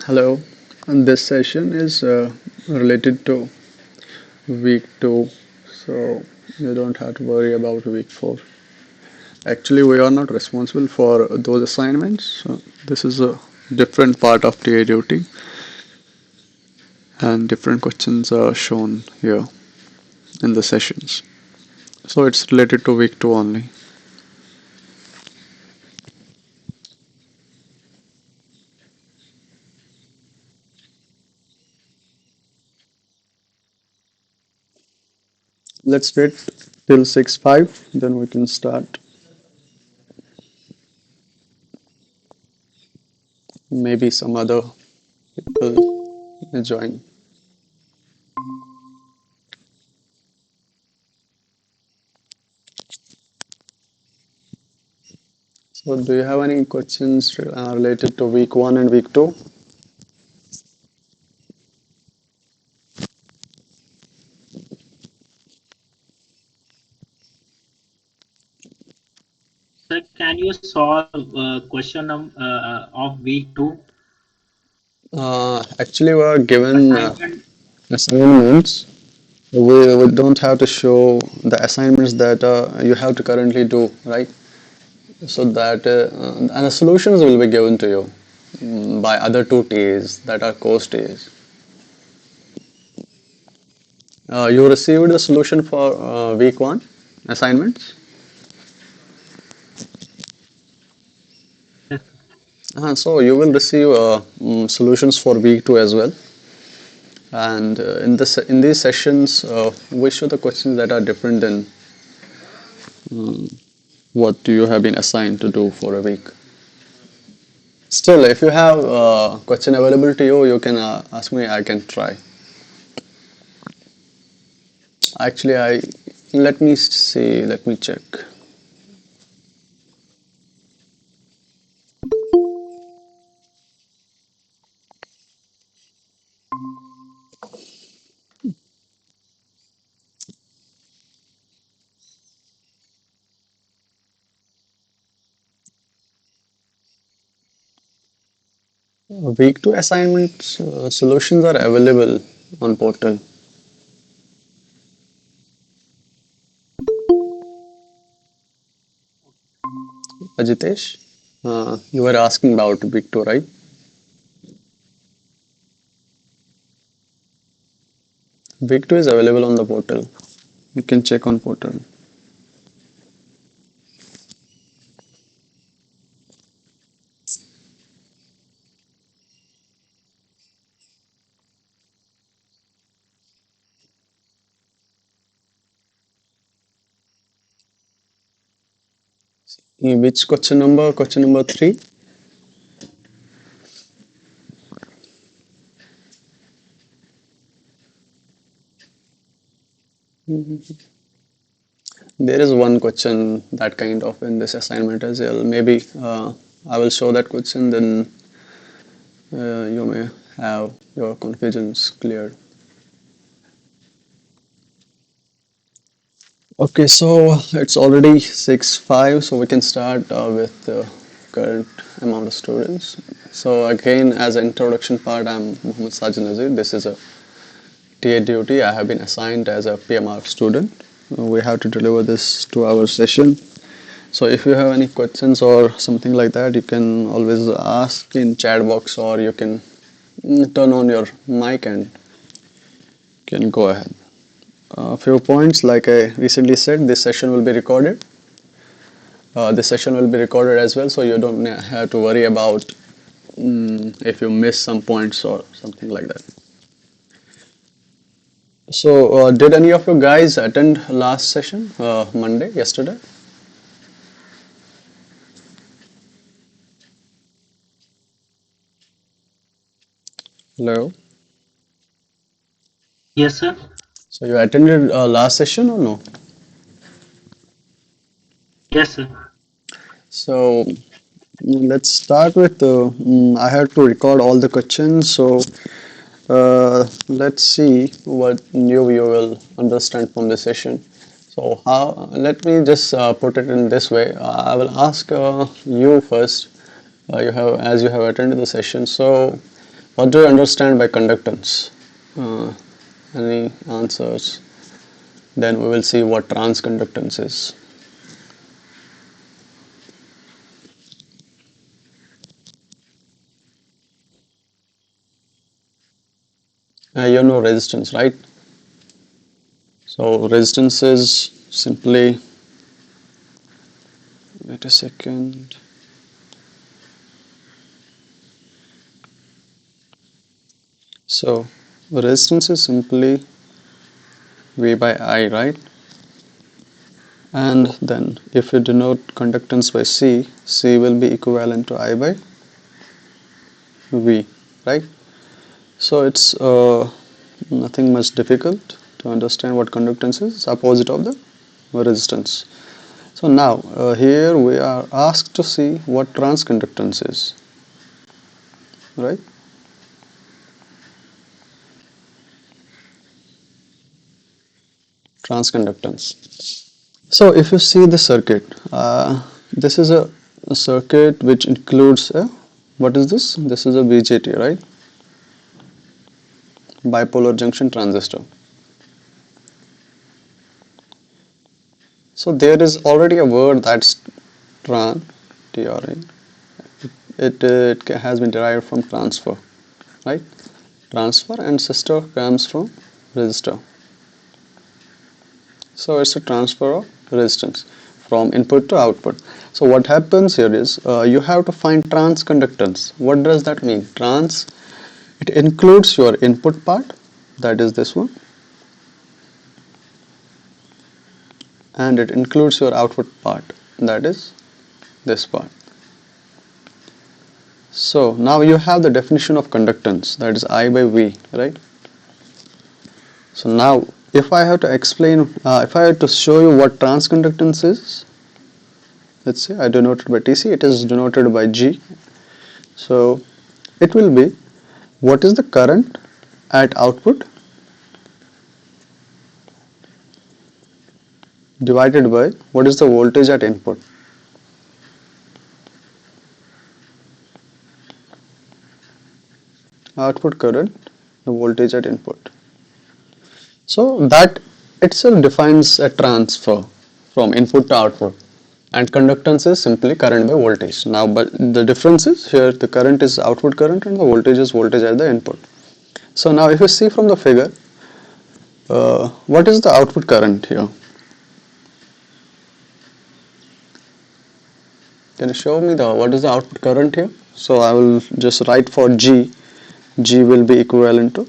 Hello, and this session is related to week 2, so you don't have to worry about week 4. Actually, we are not responsible for those assignments. So this is a different part of TA duty, and different questions are shown here in the sessions. So it's related to week 2 only. Let's wait till 6:05, then we can start. Maybe some other people may join. So, do you have any questions related to week 1 and week 2? Sir, can you solve question of week 2 Actually, we are given assignment? assignments. We don't have to show the assignments that you have to currently do, right? So that and the solutions will be given to you by other two TAs that are course TAs. You received the solution for week 1 assignments. So you will receive solutions for week 2 as well. And in these sessions, we show the questions that are different than what you have been assigned to do for a week. Still, if you have question available to you, you can ask me. I can try. Actually, I let me see. Let me check. Week 2 assignments solutions are available on portal. Ajitesh, you were asking about week 2, right? Week 2 is available on the portal. You can check on portal. Which question number? Question number 3. There is one question that kind of in this assignment as well. Maybe I will show that question, then you may have your confusions cleared. Okay, so it's already 6:05, so we can start with the current amount of students. So again, as an introduction part, I'm Muhammad Sajid Nazir. This is a TA duty. I have been assigned as a PMRF student. We have to deliver this 2-hour session. So if you have any questions or something like that, you can always ask in chat box, or you can turn on your mic and can go ahead. A few points, like I recently said, this session will be recorded. This session will be recorded as well, so you don't have to worry about if you miss some points or something like that. So, did any of you guys attend last session, Monday, yesterday? Hello. Yes, sir. So, you attended last session or no? Yes, sir. So, let's start with. I have to record all the questions. So, let's see what new you will understand from the session. So, how? Let me just put it in this way. I will ask you first. As you have attended the session. So, what do you understand by conductance? Uh, any answers? Then we will see what transconductance is. You know resistance, right? So resistance is simply, wait a second. So resistance is simply V by I, right? And then if you denote conductance by C, C will be equivalent to I by V, right? So it's nothing much difficult to understand what conductance is. It's opposite of the resistance. So now here we are asked to see what transconductance is, right? Transconductance. So if you see the circuit, this is a circuit which includes a, what is this? This is a BJT, right? Bipolar junction transistor. So there is already a word that's tran, TRN. It has been derived from transfer, right? Transfer, and sister comes from resistor. So it's a transfer of resistance from input to output. So what happens here is you have to find transconductance. What does that mean? Trans, it includes your input part, that is this one, and it includes your output part, that is this part. So now you have the definition of conductance, that is I by V, right? So now if I have to explain, if I have to show you what transconductance is, let's say I denoted by TC, it is denoted by G. So it will be what is the current at output divided by what is the voltage at input. Output current, the voltage at input. So that itself defines a transfer from input to output, and conductance is simply current by voltage. Now, but the difference is here the current is output current and the voltage is voltage at the input. So now if you see from the figure, what is the output current here? Can you show me the what is the output current here? So I will just write for G. G will be equivalent to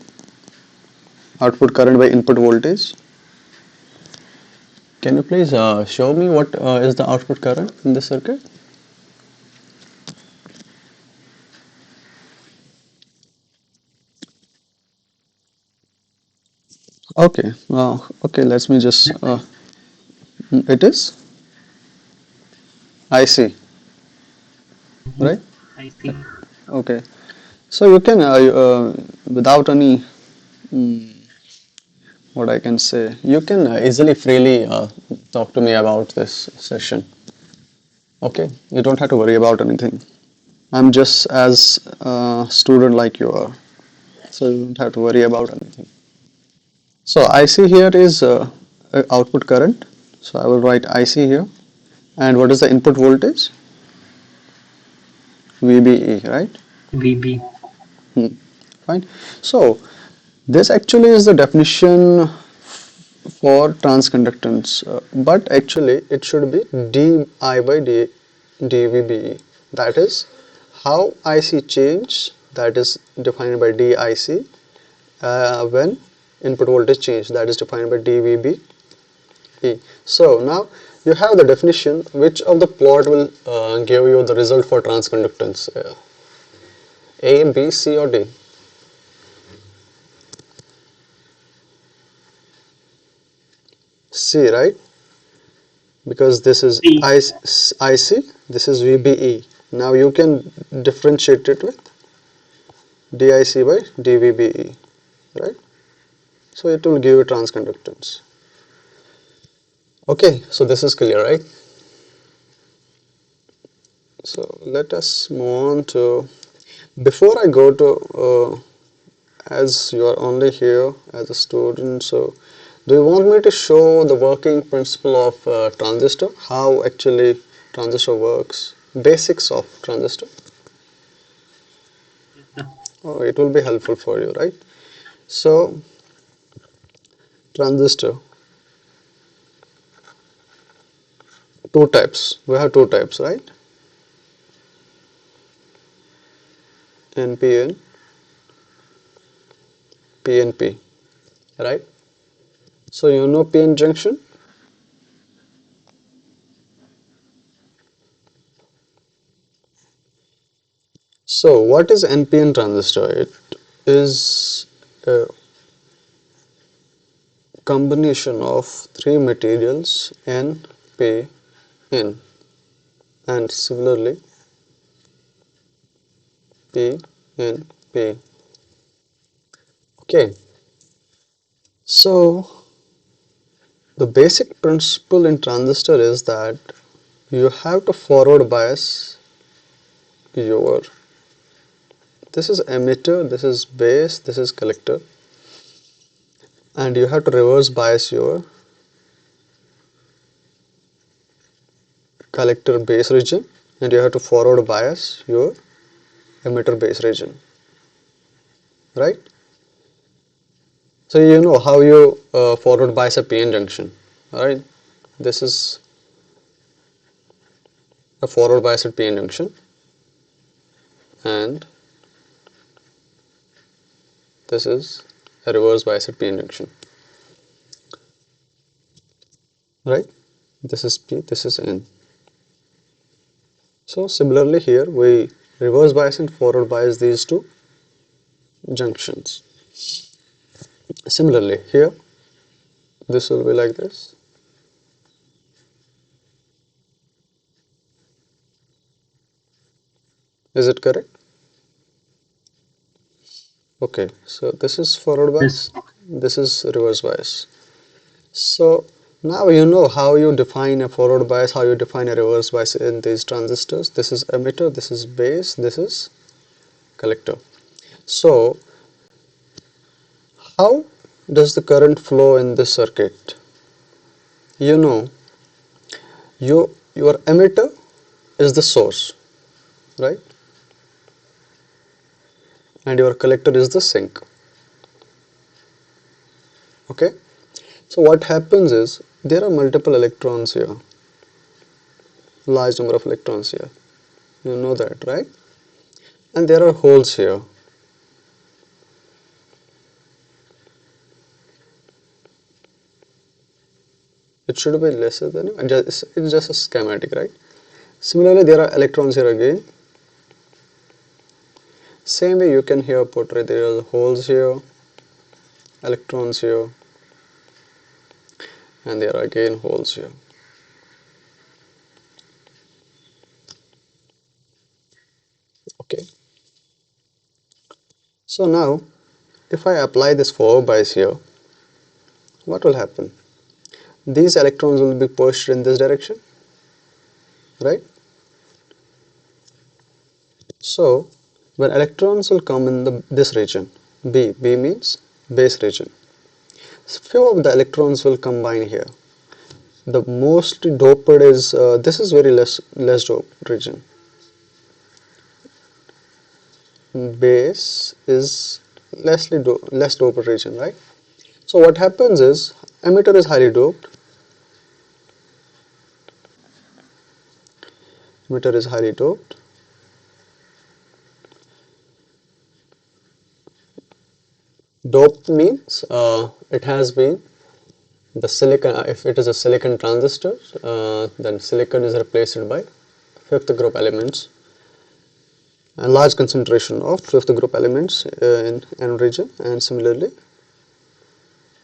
output current by input voltage. Can you please show me what is the output current in this circuit? Okay, okay, let me just, it is IC, right? I see. Okay, so you can, without any, mm, what I can say, you can easily, freely talk to me about this session. Okay, you don't have to worry about anything. I'm just as a student like you are, so you don't have to worry about anything. So IC here is output current. So I will write IC here. And what is the input voltage? VBE, right? VB. Hmm. Fine. So this actually is the definition for transconductance, but actually it should be dI by dVBE. That is how IC change, that is defined by DIC, when input voltage change, that is defined by dVB. So now you have the definition. Which of the plot will give you the result for transconductance? A, B, C or D? C, right? Because this is C. IC, this is VBE. Now you can differentiate it with DIC by dVBE, right? So it will give you transconductance. Okay, so this is clear, right? So let us move on to, before I go to, as you are only here as a student, so do you want me to show the working principle of transistor, how actually transistor works, basics of transistor? Yes, sir. Oh, it will be helpful for you, right? So transistor, two types. We have two types, right? NPN, PNP, right? So you know PN junction. So what is NPN transistor? It is a combination of three materials N, P, N, and similarly P, N, P. Okay, so the basic principle in transistor is that you have to forward bias your, this is emitter, this is base, this is collector, and you have to reverse bias your collector base region, and you have to forward bias your emitter base region, right? So you know how you forward bias a PN junction, right? This is a forward bias at PN junction, and this is a reverse bias at PN junction, right? This is P, this is N. So similarly here we reverse bias and forward bias these two junctions. Similarly here this will be like this. Is it correct? Okay, so this is forward Yes. bias, this is reverse bias. So now you know how you define a forward bias, how you define a reverse bias in these transistors. This is emitter, this is base, this is collector. So how does the current flow in this circuit? You know, your emitter is the source, right? And your collector is the sink. Okay? So what happens is there are multiple electrons here, large number of electrons here. You know that, right? And there are holes here. It should be lesser than, it's just a schematic, right? Similarly, there are electrons here again. Same way you can here portray, there are holes here, electrons here, and there are again holes here. Okay. So now, if I apply this forward bias here, what will happen? These electrons will be pushed in this direction, right? So when electrons will come in this region, B means base region. Few of the electrons will combine here. The most doped is, this is very less doped region. Base is less doped region, right? So what happens is emitter is highly doped, emitter is highly doped, Doped means it has been the silicon. If it is a silicon transistor, then silicon is replaced by fifth group elements, a large concentration of fifth group elements in N region, and similarly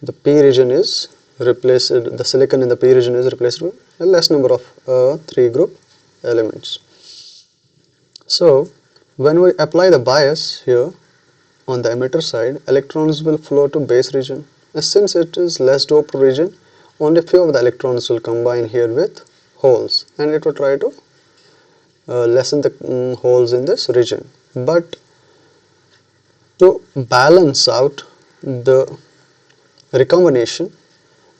the P region is replaced, the silicon in the P region is replaced with a less number of 3 group elements. So when we apply the bias here on the emitter side, electrons will flow to base region. And since it is less doped region, only few of the electrons will combine here with holes, and it will try to lessen the holes in this region. But to balance out the recombination,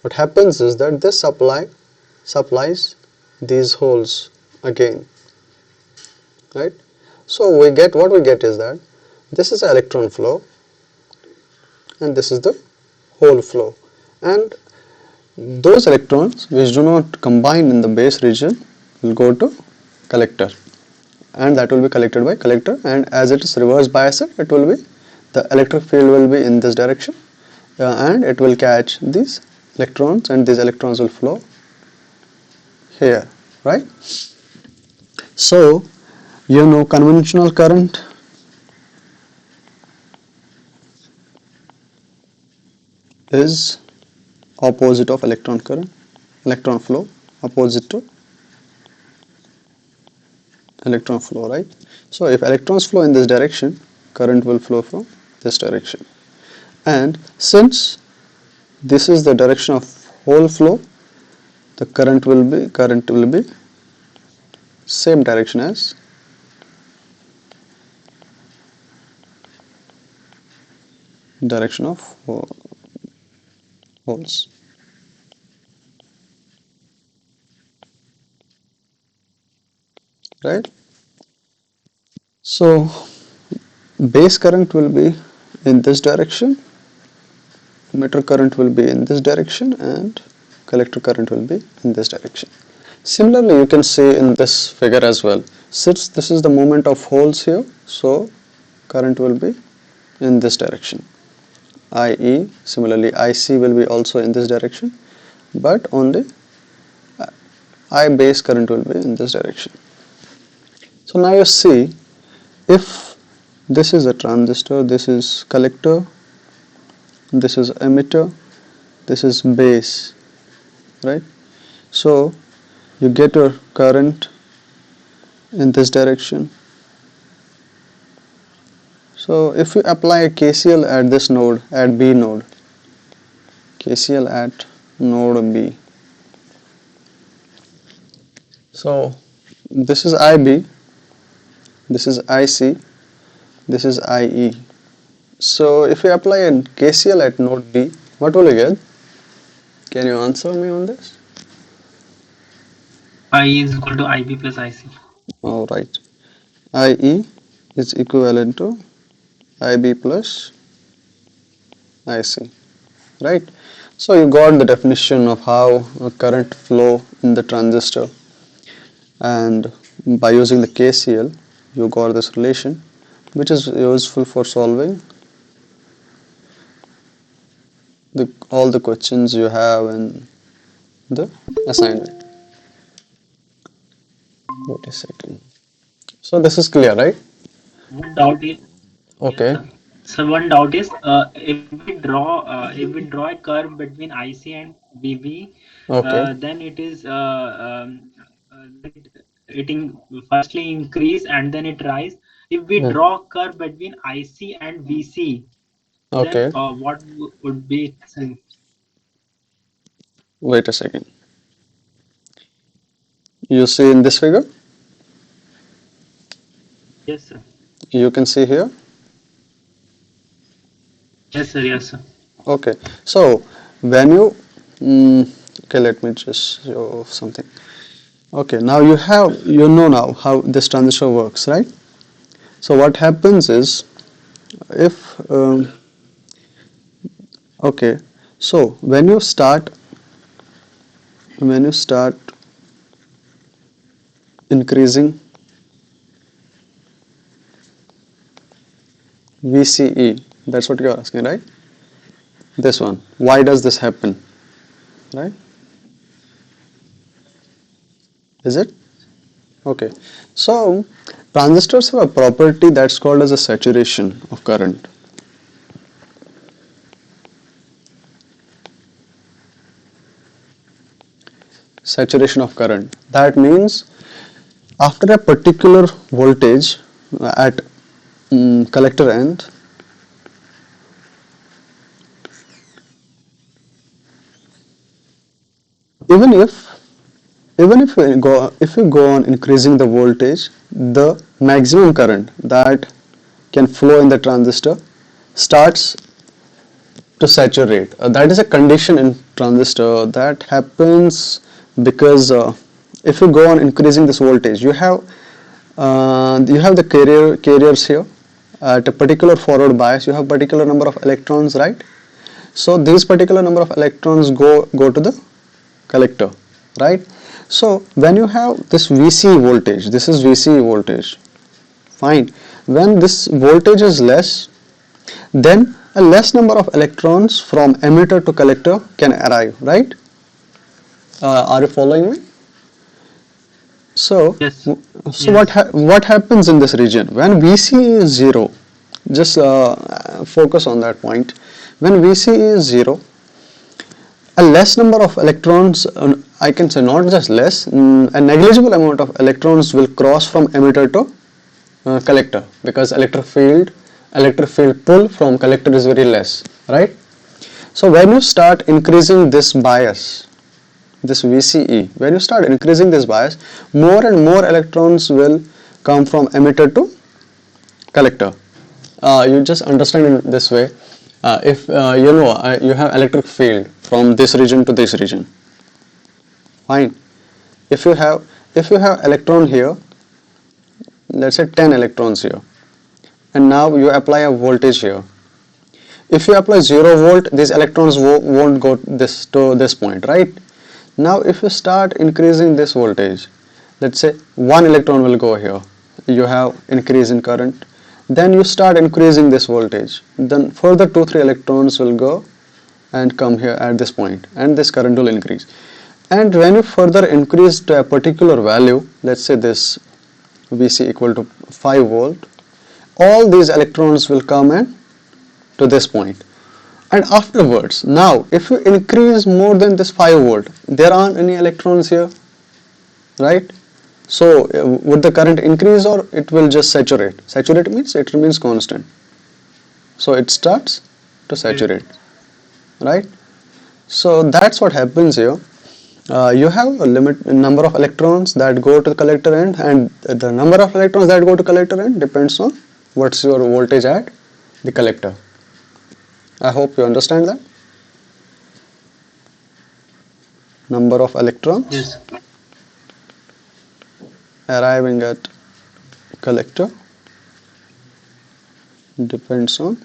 what happens is that this supplies these holes again, right? So we get, what we get is that this is electron flow and this is the hole flow, and those electrons which do not combine in the base region will go to collector, and that will be collected by collector, and as it is reverse biased, it will be, the electric field will be in this direction, and it will catch these electrons, and these electrons will flow here, right? So you know conventional current is opposite of electron current, electron flow, opposite to electron flow, right? So if electrons flow in this direction, current will flow from this direction, and since this is the direction of hole flow, the current will be same direction as direction of holes, right? So base current will be in this direction, emitter current will be in this direction, and collector current will be in this direction. Similarly, you can see in this figure as well, since this is the movement of holes here, so current will be in this direction, IE. Similarly, IC will be also in this direction, but only I base current will be in this direction. So now you see, if this is a transistor, this is collector, this is emitter, this is base, right? So you get your current in this direction. So if you apply a KCL at this node, at B node, KCL at node B, so this is IB, this is IC, this is IE. So if you apply a KCL at node B, what will you get? Can you answer me on this? I is equal to IB plus IC. Alright. IE is equivalent to IB plus IC, right? So you got the definition of how a current flow in the transistor, and by using the KCL you got this relation, which is useful for solving all the questions you have in the assignment. Wait a second. So this is clear, right? One doubt is, yes, Okay. sir. So one doubt is, if we draw a curve between IC and BV, Okay. then it is then it firstly increase and then it rise. If we Hmm. draw a curve between IC and VC, then Okay. what would be its Wait a second. You see in this figure, yes, sir. you can see here. Yes, sir. Yes, sir. Okay. So when you okay, let me just show something. Okay, now you know now how this transistor works, right? So what happens is, if okay, so when you start increasing VCE, that's what you're asking, right? This one. Why does this happen? Right? Is it? Okay. So transistors have a property that's called as a saturation of current. Saturation of current. That means after a particular voltage at collector end, even if if we go on increasing the voltage, the maximum current that can flow in the transistor starts to saturate. That is a condition in transistor that happens because if you go on increasing this voltage, you have the carriers here at a particular forward bias. You have particular number of electrons, right? So these particular number of electrons go to the collector, right? So when you have this VCE voltage, this is VCE voltage, fine. When this voltage is less, then a less number of electrons from emitter to collector can arrive, right? Are you following me? So, Yes, so yes, what happens in this region when VC is zero? Just focus on that point. When VC is zero, a less number of electrons, I can say not just less, a negligible amount of electrons will cross from emitter to collector because electric field pull from collector is very less, right? So when you start increasing this bias, this VCE, when you start increasing this bias, more and more electrons will come from emitter to collector. You just understand in this way. If you have electric field from this region to this region, fine. If you have electron here, let's say 10 electrons here, and now you apply a voltage here. If you apply 0 volt, these electrons won't go this to this point, right? Now if you start increasing this voltage, let's say 1 electron will go here, you have increase in current, then you start increasing this voltage, then further 2-3 electrons will go and come here at this point, and this current will increase. And when you further increase to a particular value, let's say this Vc equal to 5 volt, all these electrons will come in to this point. And afterwards, now if you increase more than this 5 volt, there aren't any electrons here, right? So would the current increase or it will just saturate? Saturate means it remains constant. So it starts to yes, saturate, right? So that's what happens here. You have a limit number of electrons that go to the collector end, and the number of electrons that go to collector end depends on what's your voltage at the collector. I hope you understand that. Number of electrons yes, arriving at collector depends on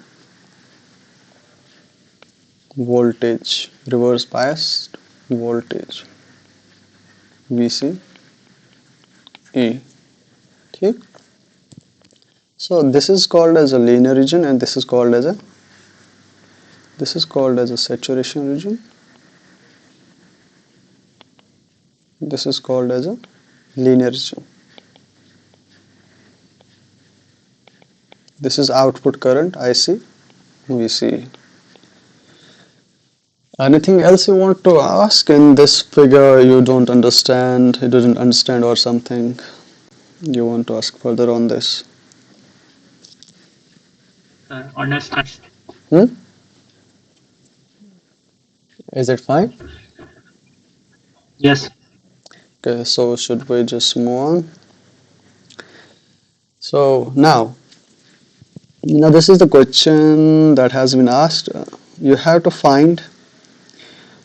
voltage, reverse biased voltage VCE. Okay. So this is called as a linear region, and this is called as a saturation region. This is called as a linear region. This is output current IC VCE. Anything else you want to ask in this figure you don't understand, you didn't understand or something you want to ask further on this? understand. Hmm? Is it fine? Yes, Okay, so should we just move on? So now this is the question that has been asked. You have to find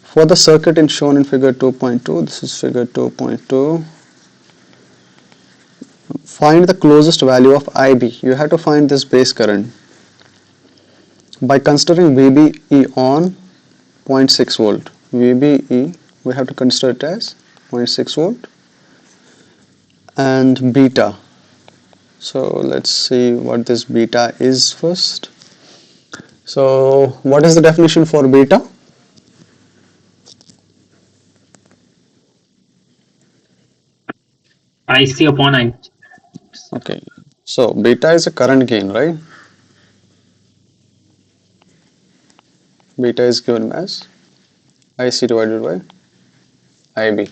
for the circuit shown in figure 2.2, this is figure 2.2, find the closest value of IB. You have to find this base current by considering VBE on zero point 0.6 volt. VBE we have to consider it as 0.6 volt and beta. So let's see what this beta is first. So what is the definition for beta? IC upon I. Okay, so beta is a current gain, right? Beta is given as IC divided by IB.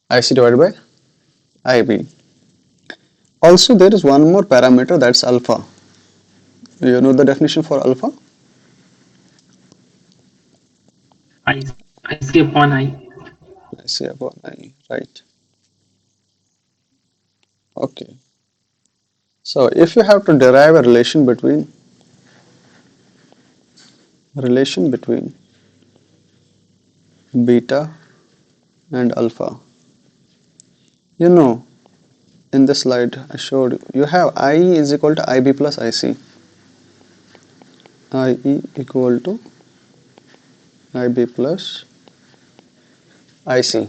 IC divided by IB. Also, there is one more parameter, that's alpha. You know the definition for alpha? I IC upon I. IC upon I, right? Okay. So if you have to derive a relation between beta and alpha, you know, in the slide I showed you, you have IE is equal to IB plus IC. IE equal to IB plus IC.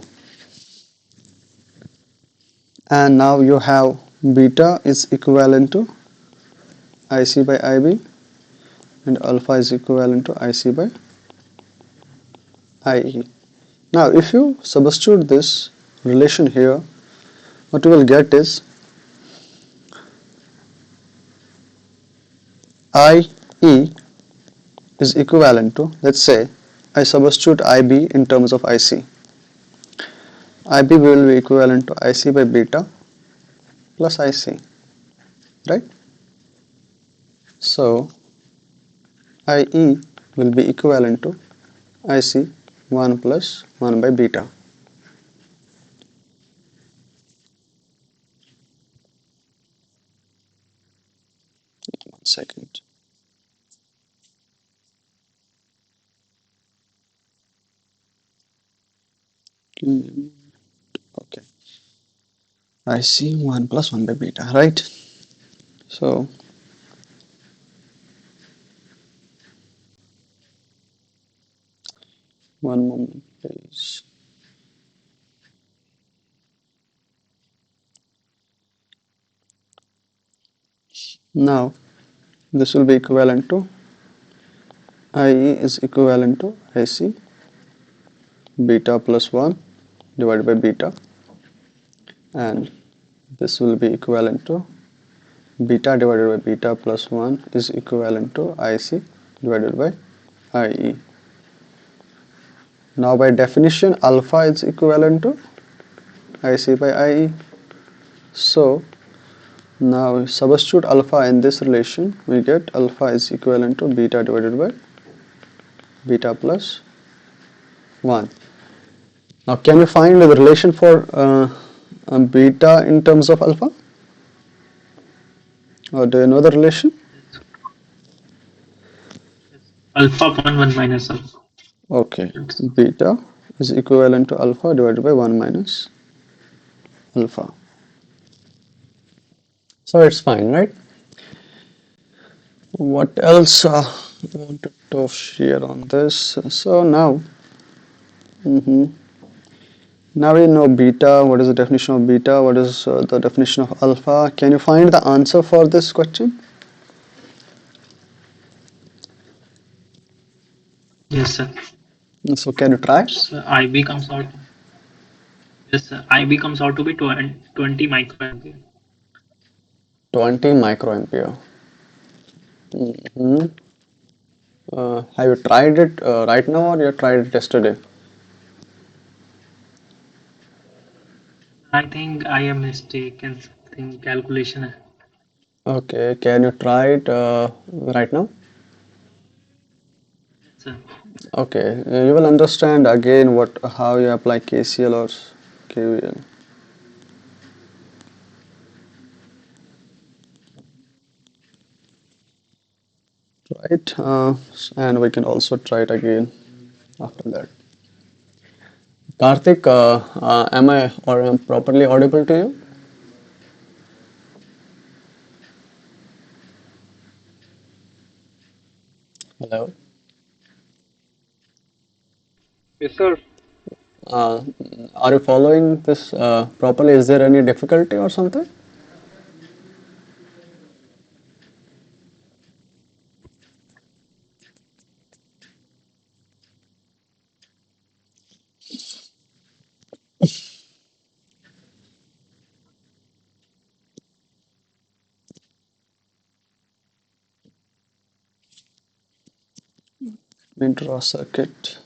And now you have beta is equivalent to IC by IB and alpha is equivalent to IC by IE. Now if you substitute this relation here, what you will get is IE is equivalent to, let's say, I substitute IB in terms of IC. IB will be equivalent to IC by beta plus IC, right? So IE will be equivalent to IC 1 plus 1 by beta. 1 second. Okay. IC 1 plus 1 by beta, right? So one moment please. Now this will be equivalent to IE is equivalent to IC beta plus 1 divided by beta, and this will be equivalent to beta divided by beta plus 1 is equivalent to IC divided by IE. Now by definition alpha is equivalent to IC by IE. So now substitute alpha in this relation, we get alpha is equivalent to beta divided by beta plus 1. Now can you find the relation for beta in terms of alpha? Or do you know the relation? Alpha upon 1 minus alpha. Okay, beta is equivalent to alpha divided by 1 minus alpha. So it's fine, right? What else I wanted to share on this? So now, mhm, now we know beta. What is the definition of beta? What is the definition of alpha? Can you find the answer for this question? Yes, sir. So can you try? So IB comes out. Yes, sir. IB comes out to be 20 microampere. 20 microampere. Mhm. Have you tried it right now or you tried it yesterday? I think I am mistaken in calculation. Okay, can you try it right now? Yes, sir. Okay, you will understand again what how you apply KCL or KVL, right? And we can also try it again after that. Karthik, am I or am properly audible to you? Hello. Yes, sir. Uh, are you following this properly? Is there any difficulty or something? We draw circuit.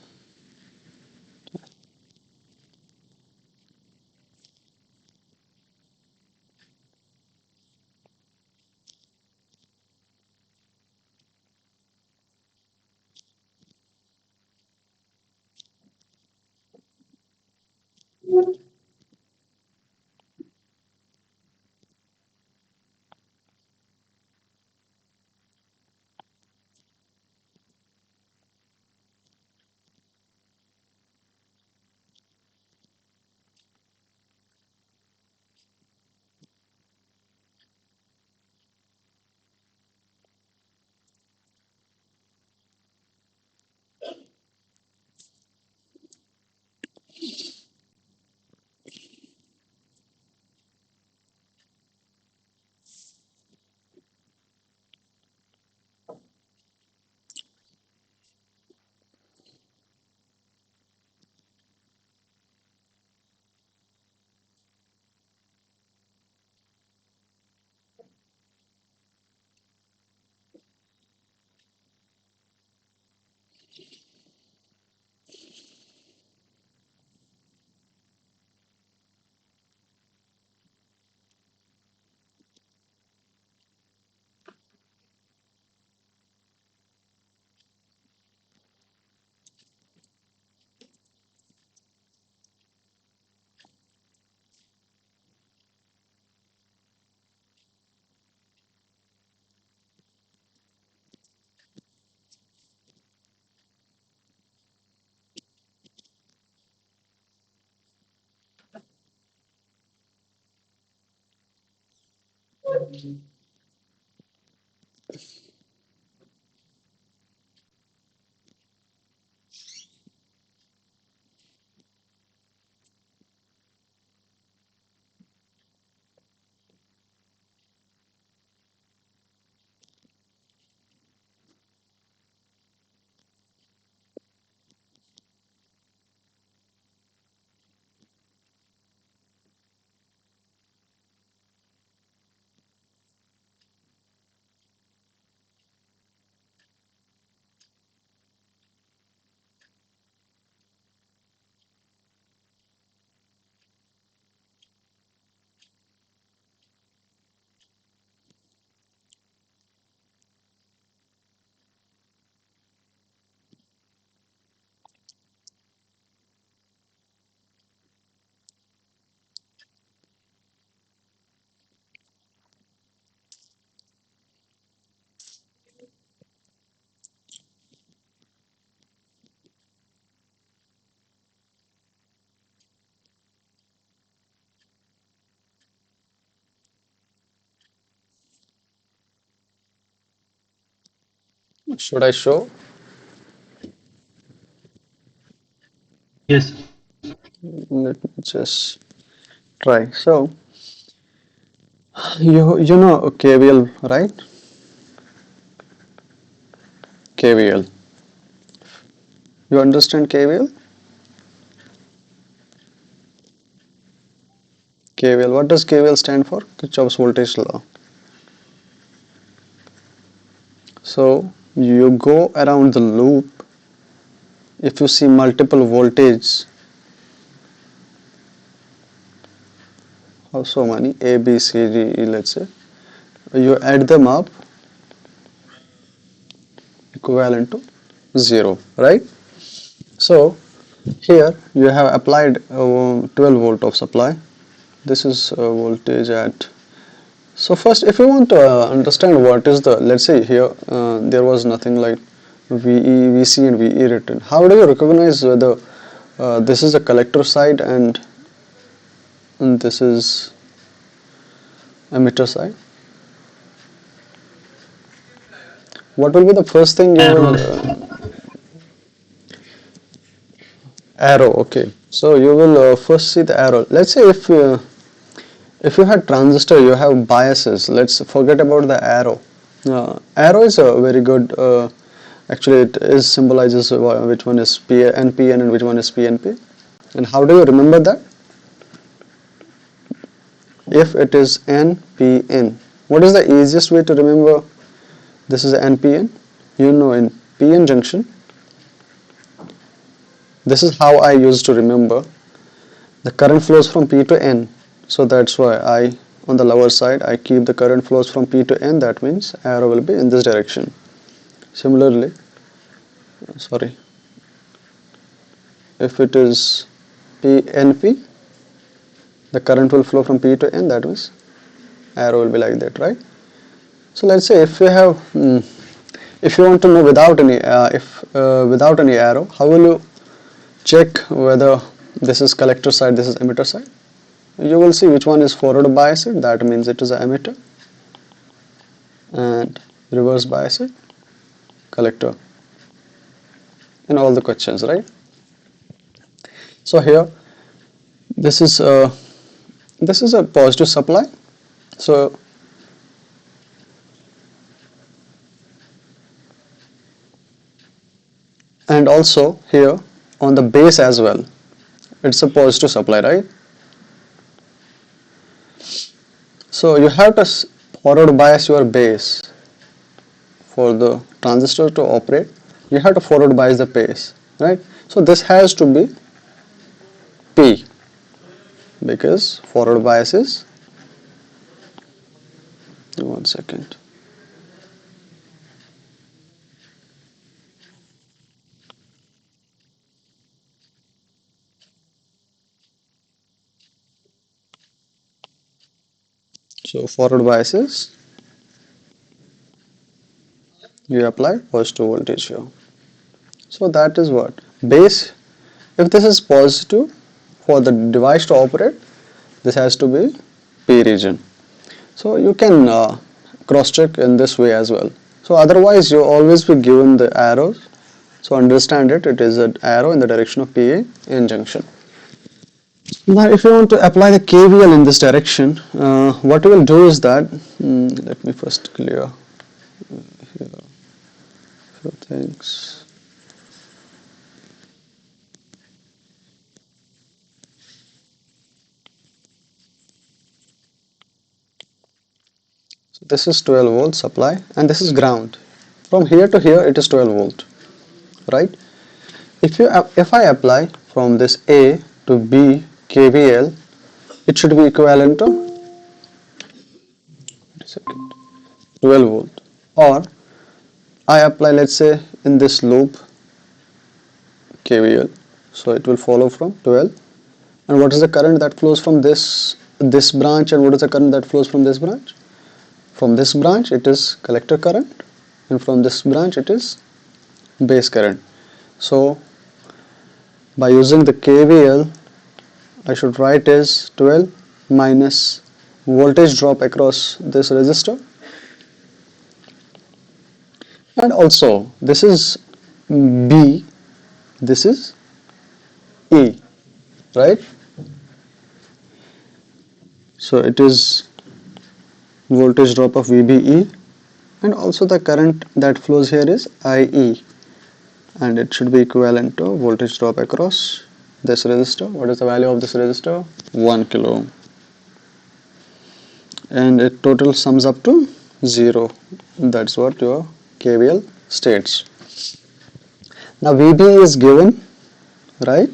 Should I show? Yes. Let me just try. So you know KVL, right? KVL. You understand KVL? KVL. What does KVL stand for? Kirchhoff's voltage law. So you go around the loop. If you see multiple voltage, how so many A, B, C, D, E, let's say, you add them up, equivalent to 0, right? So here you have applied 12 volt of supply. This is voltage at. So first, if you want to understand what is the, let's say here there was nothing like VE, VC and VE written. How do you recognize whether this is the collector side and this is emitter side? What will be the first thing you will Arrows. arrow? Okay, so you will first see the arrow. Let's say if you had transistor, you have biases. Let's forget about the arrow. Arrow is a very good. Actually, it is symbolizes which one is NPN and which one is PNP. And how do you remember that? If it is NPN, what is the easiest way to remember this is NPN? You know, in PN junction, This is how I used to remember. The current flows from P to N. So that's why on the lower side, I keep the current flows from P to N. That means arrow will be in this direction. Similarly, sorry, if it is PNP, the current will flow from P to N. That means arrow will be like that, right? So let's say if you have, if you want to know without any arrow, how will you check whether this is collector side, this is emitter side? You will see which one is forward biased, that means it is an emitter, and reverse biased, collector, in all the questions, right? So here this is a positive supply. So and also here on the base as well, it's a positive supply, right? So you have to forward bias your base for the transistor to operate. You have to forward bias the base, right? So this has to be P, because forward bias is, one second, so forward bias is, you apply positive voltage here. So that is what base, if this is positive for the device to operate, this has to be P region. So you can cross check in this way as well. So otherwise you always be given the arrows. So understand it, it is an arrow in the direction of PA in junction. Now if you want to apply the KVL in this direction, what you will do is that, let me first clear here a few things. So this is 12 volt supply and this is ground. From here to here it is 12 volt, right? If I apply from this A to B KVL, it should be equivalent to 12 volt, or I apply, let's say, in this loop KVL, so it will follow from 12. And what is the current that flows from this branch, and what is the current that flows from this branch? From this branch it is collector current, and from this branch it is base current. So by using the KVL, I should write as 12 minus voltage drop across this resistor, and also this is B, this is E, right? So it is voltage drop of VBE, and also the current that flows here is IE, and it should be equivalent to voltage drop across this resistor. What is the value of this resistor? 1 kilo ohm, and it total sums up to 0. That's what your KVL states. Now VB is given, right?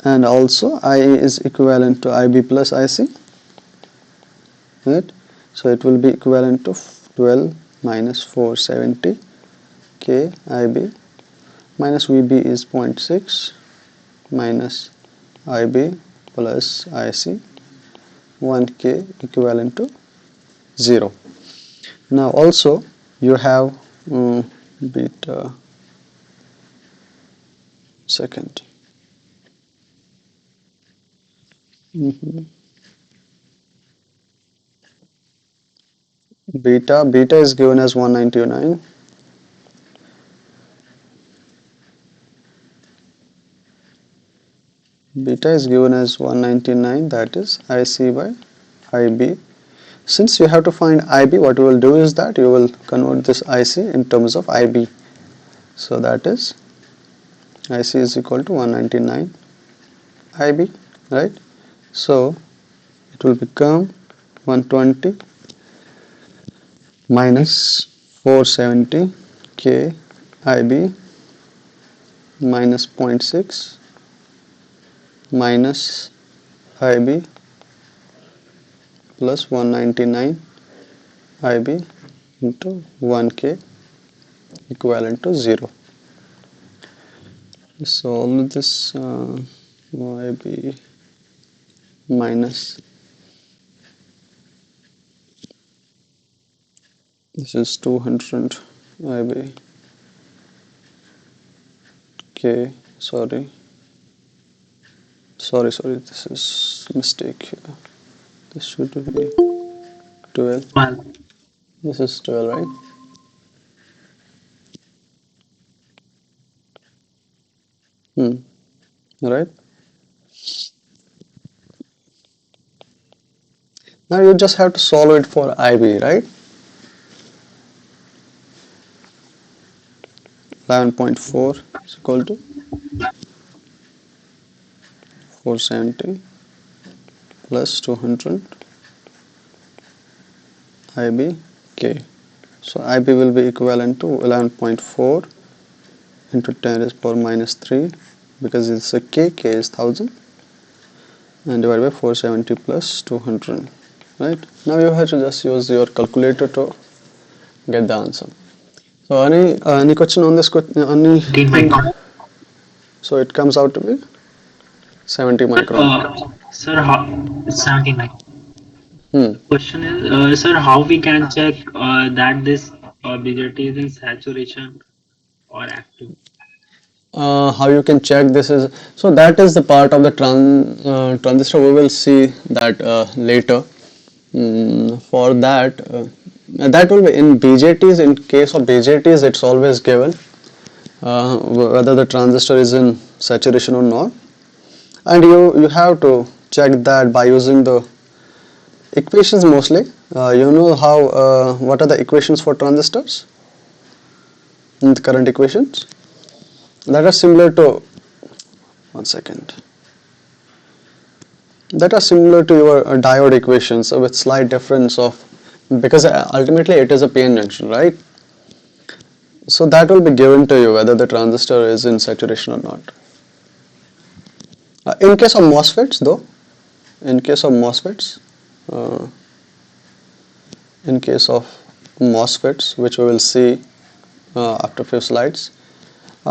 And also IE is equivalent to IB plus IC, right? So it will be equivalent to 12 minus 470 K IB minus VB is 0.6 minus IB plus IC 1K equivalent to 0. Now also you have beta second. Beta is given as 199. Beta is given as 199, that is IC by IB. Since you have to find IB, what you will do is that you will convert this IC in terms of IB. So that is IC is equal to 199 IB, right? So it will become 120 minus 470 K IB minus 0.6 minus IB plus 199 IB into 1K equivalent to 0. Solve this YB minus, this is 200 IB K, sorry, this is mistake here. This should be 12. Well, This is 12, right? Right. Now you just have to solve it for IB, right? 11.4 is equal to 470 plus 200 IB K. So IB will be equivalent to 11.4 into 10 raised power minus 3 because it's a K is 1000 and divided by 470 plus 200. Right? Now you have to just use your calculator to get the answer. So any question on this? Any? 17 micron. So it comes out to be 70 micron. Sir, how 17 micron. Hmm. Question is, sir, how we can check that this BJT is in saturation or active? How you can check this is, so that is the part of the transistor. We will see that later. For that, that will be in BJTs. In case of BJTs, it's always given whether the transistor is in saturation or not, and you have to check that by using the equations mostly. You know how what are the equations for transistors? The current equations that are similar to, one second, that are similar to your diode equations with slight difference of, because ultimately it is a PN junction, right? So that will be given to you whether the transistor is in saturation or not. In case of MOSFETs though, in case of MOSFETs, uh, in case of MOSFETs, which we will see after a few slides,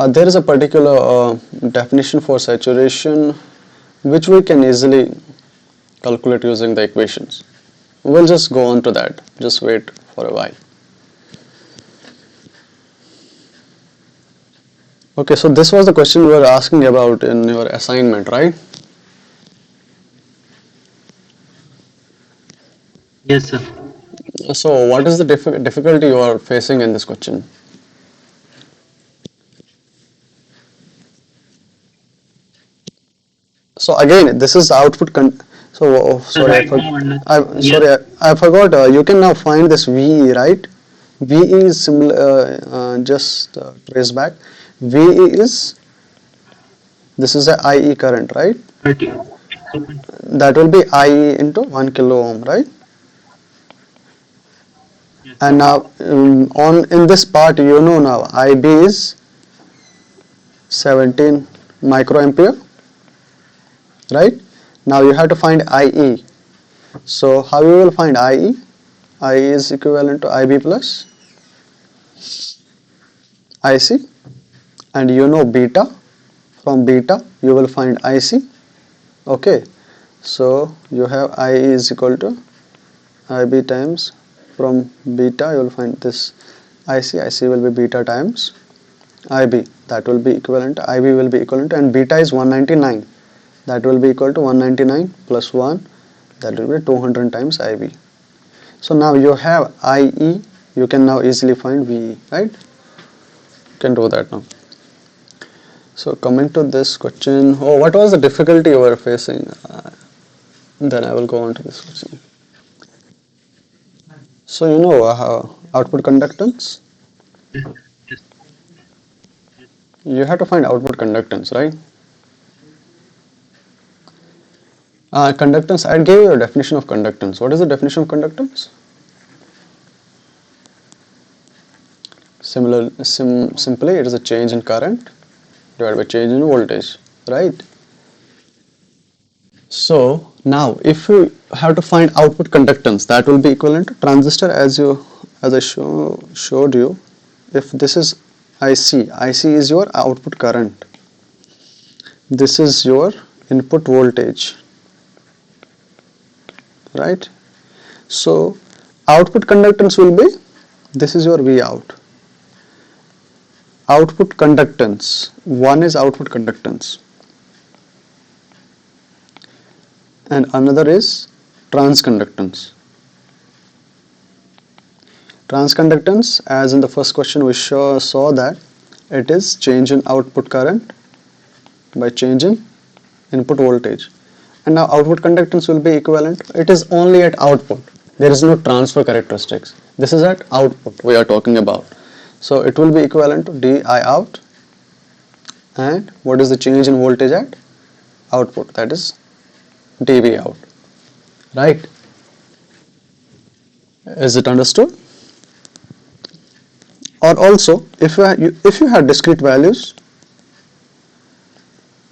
there is a particular definition for saturation which we can easily calculate using the equations. We'll just go on to that. Just wait for a while. Okay, so this was the question we were asking about in your assignment, right? Yes, sir. So what is the difficulty you are facing in this question? So again, this is output So sorry, right now, yes, I forgot. You can now find this VE, right? VE is similar. Just trace back. VE is, this is a IE current, right? 30. That will be IE into 1 kilo ohm, right? Yes, And sir. now on in this part, you know now IB is 17 microampere, right? Now you have to find IE. So how you will find IE? IE is equivalent to IB plus IC, and you know beta. From beta you will find IC. Okay, so you have IE is equal to IB times, from beta you will find this IC. IC will be beta times IB, that will be equivalent to, IB will be equivalent to, and beta is 199, that will be equal to 199 plus 1, that will be 200 times IB. So now you have IE, you can now easily find VE, right? You can do that now. So coming to this question, oh, what was the difficulty you were facing? Then I will go on to this question. So you know output conductance, Yes. you have to find output conductance, right? Conductance, I gave you a definition of conductance. What is the definition of conductance? Simply it is a change in current divided by change in voltage, right? So now if you have to find output conductance, that will be equivalent to transistor as I showed you. If this is IC is your output current, this is your input voltage, right? So output conductance will be, this is your V out. Output conductance, one is output conductance and another is transconductance. Transconductance, as in the first question we saw that it is change in output current by change in input voltage. And now output conductance will be equivalent, it is only at output, there is no transfer characteristics, this is at output we are talking about. So it will be equivalent to di out, and what is the change in voltage at output, that is dV out, right? Is it understood? Or also if you have discrete values,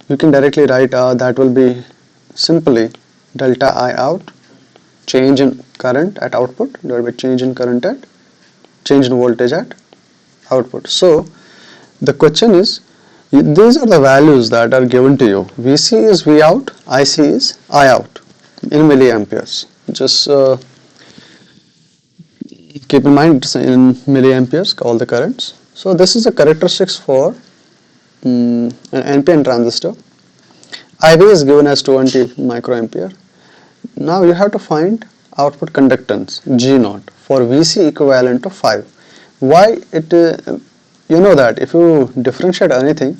you can directly write that will be simply delta I out, change in current at output divided by change in current at change in voltage at output. So the question is, these are the values that are given to you. VC is V out, IC is I out in milliamperes. Just keep in mind it's in milliamperes all the currents. So this is the characteristics for an NPN transistor. IB is given as 220 microampere. Now you have to find output conductance G naught for VC equivalent to 5. Why it you know that if you differentiate anything,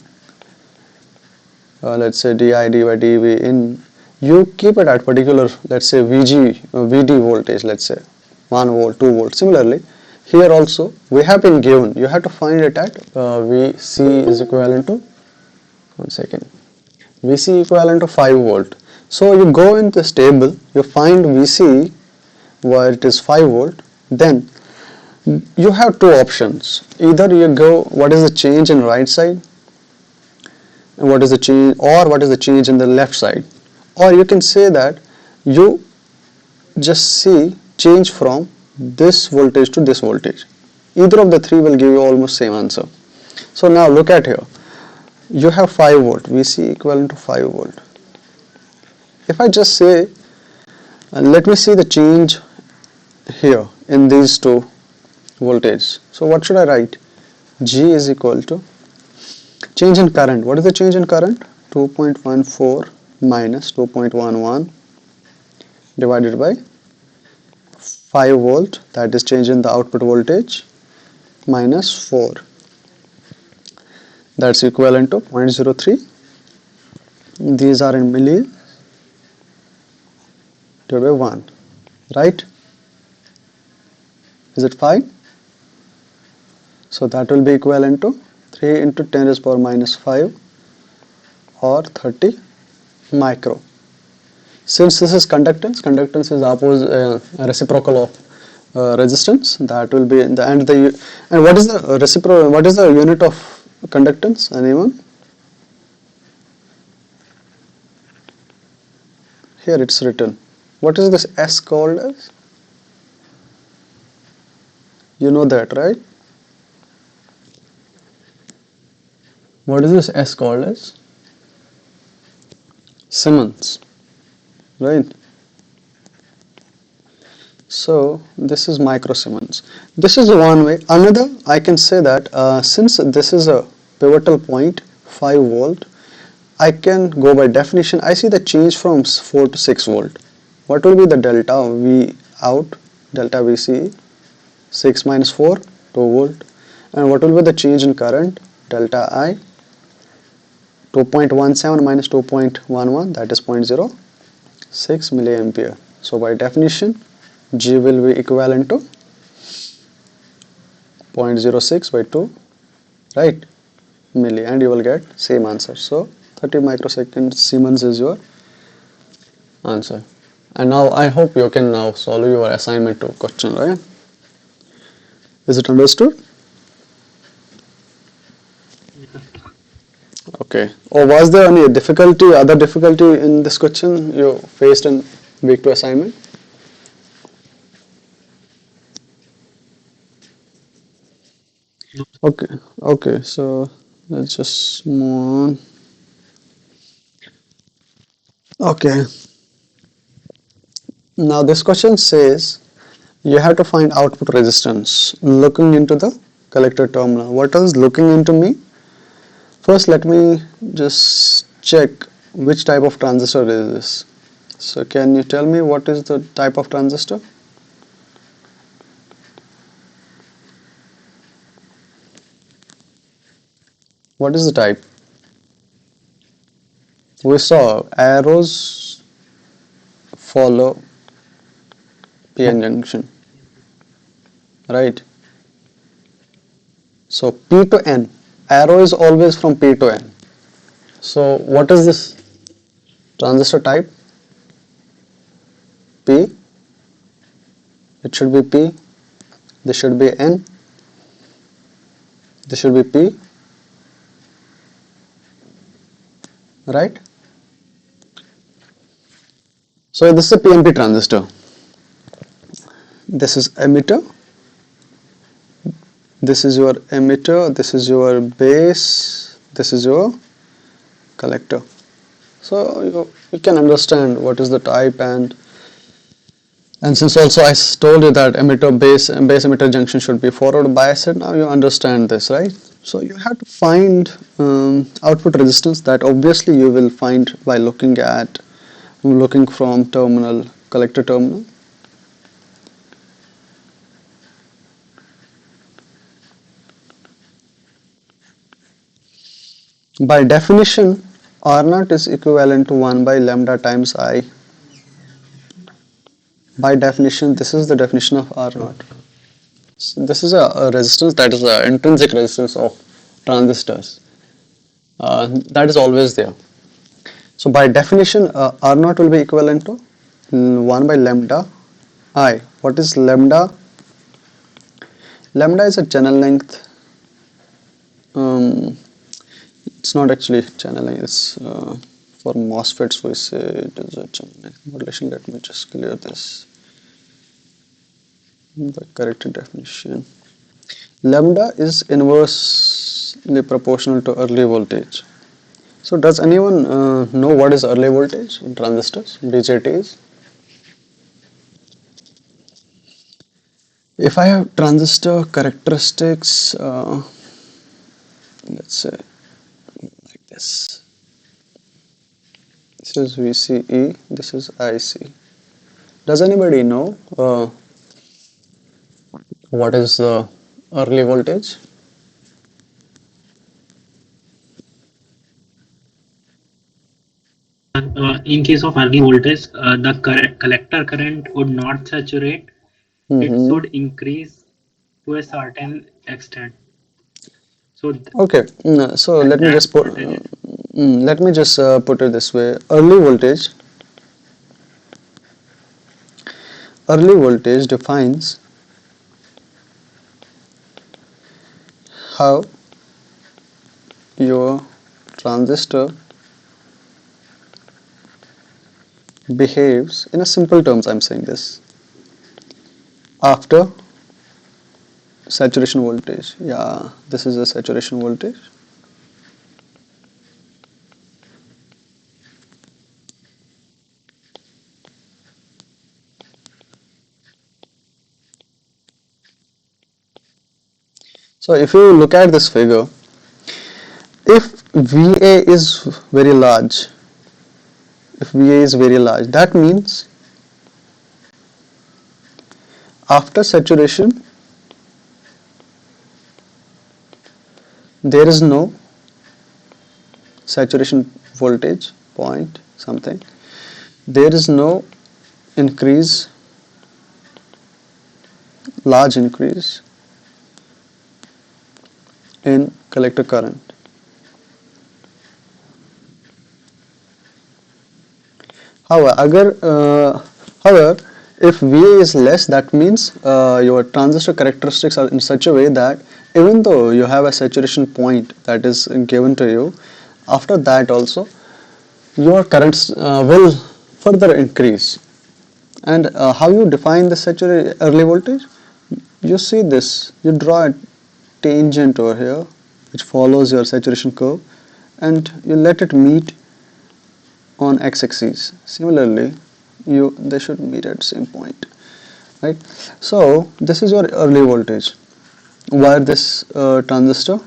let's say di by dv, in you keep it at particular, let's say VD voltage, let's say 1 volt, 2 volt. Similarly here also we have been given, you have to find it at VC is equivalent to, one second, VC equivalent to 5 volt. So you go in this table, you find VC where it is 5 volt, then you have two options. Either you go what is the change in right side and what is the change, or what is the change in the left side, or you can say that you just see change from this voltage to this voltage. Either of the three will give you almost same answer. So now look at here, you have 5 volt, VC equivalent to 5 volt. If I just say let me see the change here in these two voltage, so what should I write? G is equal to change in current. What is the change in current? 2.14 minus 2.11 divided by 5 volt, that is change in the output voltage, minus 4, that's equivalent to 0.03. These are in milli divided by 1, right? Is it fine? So that will be equivalent to 3 into 10 raised power minus 5 or 30 micro. Since this is conductance, conductance is reciprocal of resistance. That will be in the end. And what is the reciprocal? What is the unit of conductance? Anyone? Here it's written. What is this S called as? You know that, right? What is this S called as? Siemens, right? So this is microsiemens. This is one way. Another, I can say that since this is a pivotal point, 5 volt, I can go by definition. I see the change from 4 to 6 volt. What will be the delta V out, delta VC? 6 minus 4, 2 volt. And what will be the change in current? Delta I, 2.17 minus 2.11, that is 0.06 milliampere. So by definition, G will be equivalent to 0.06 by 2, right, milli, and you will get same answer. So 30 microsecond Siemens is your answer. And now I hope you can now solve your assignment 2 question, right? Is it understood? Okay. Or was there any difficulty, other difficulty in this question you faced in week 2 assignment? No. Okay. Okay. So let's just move on. Okay. Now this question says you have to find output resistance looking into the collector terminal. What does looking into mean? First, let me just check which type of transistor is this. So can you tell me what is the type of transistor? What is the type? We saw arrows follow Yeah. PN junction, right? So P to N, arrow is always from P to N. So what is this transistor type? P, it should be P, this should be N, this should be P, right? So this is a PNP transistor. This is emitter, this is your emitter, this is your base, this is your collector. So you can understand what is the type, and since also I told you that emitter base emitter junction should be forward biased, now you understand this, right? So you have to find output resistance that obviously you will find by looking from terminal collector terminal. By definition, R naught is equivalent to 1 by lambda times I. By definition, this is the definition of R naught. So this is a resistance that is the intrinsic resistance of transistors. That is always there. So by definition, R naught will be equivalent to 1 by lambda I. What is lambda? Lambda is a channel length. Um, it's not actually channel length. It's for MOSFETs we say it is a channel length modulation. Let me just clear this. The correct definition. Lambda is inversely proportional to early voltage. So does anyone know what is early voltage in transistors, BJTs? If I have transistor characteristics, let's say like this. This is VCE, this is IC. Does anybody know what is the early voltage? In case of early voltage, the collector current would not saturate. It Mm-hmm. should increase to a certain extent. So Okay, so at let me that just put voltage, put it this way. Early voltage defines how your transistor behaves in a simple terms. I'm saying this after saturation voltage. Yeah, this is a saturation voltage. So if you look at this figure, if VA is very large, that means after saturation there is no saturation voltage point something. There is no increase, large increase in collector current. However, if VA is less, that means your transistor characteristics are in such a way that even though you have a saturation point that is given to you, After that also, your currents will further increase. And how you define the saturated early voltage? You see this, you draw a tangent over here which follows your saturation curve, and you let it meet on x-axis. Similarly, they should meet at same point, right? So this is your early voltage. Wire this transistor,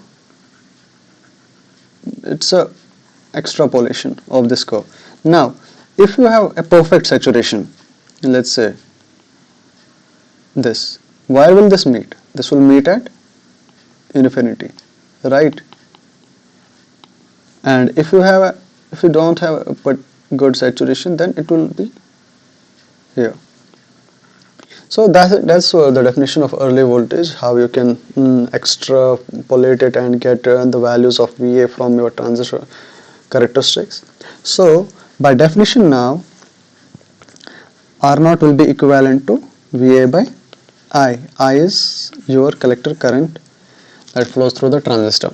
it's a extrapolation of this curve. Now, if you have a perfect saturation, let's say this, where will this meet? This will meet at infinity, right? And if you don't have a but good saturation, then it will be here. So that's the definition of early voltage, how you can extrapolate it and get the values of VA from your transistor characteristics. So by definition now, R0 will be equivalent to VA by I. I is your collector current that flows through the transistor.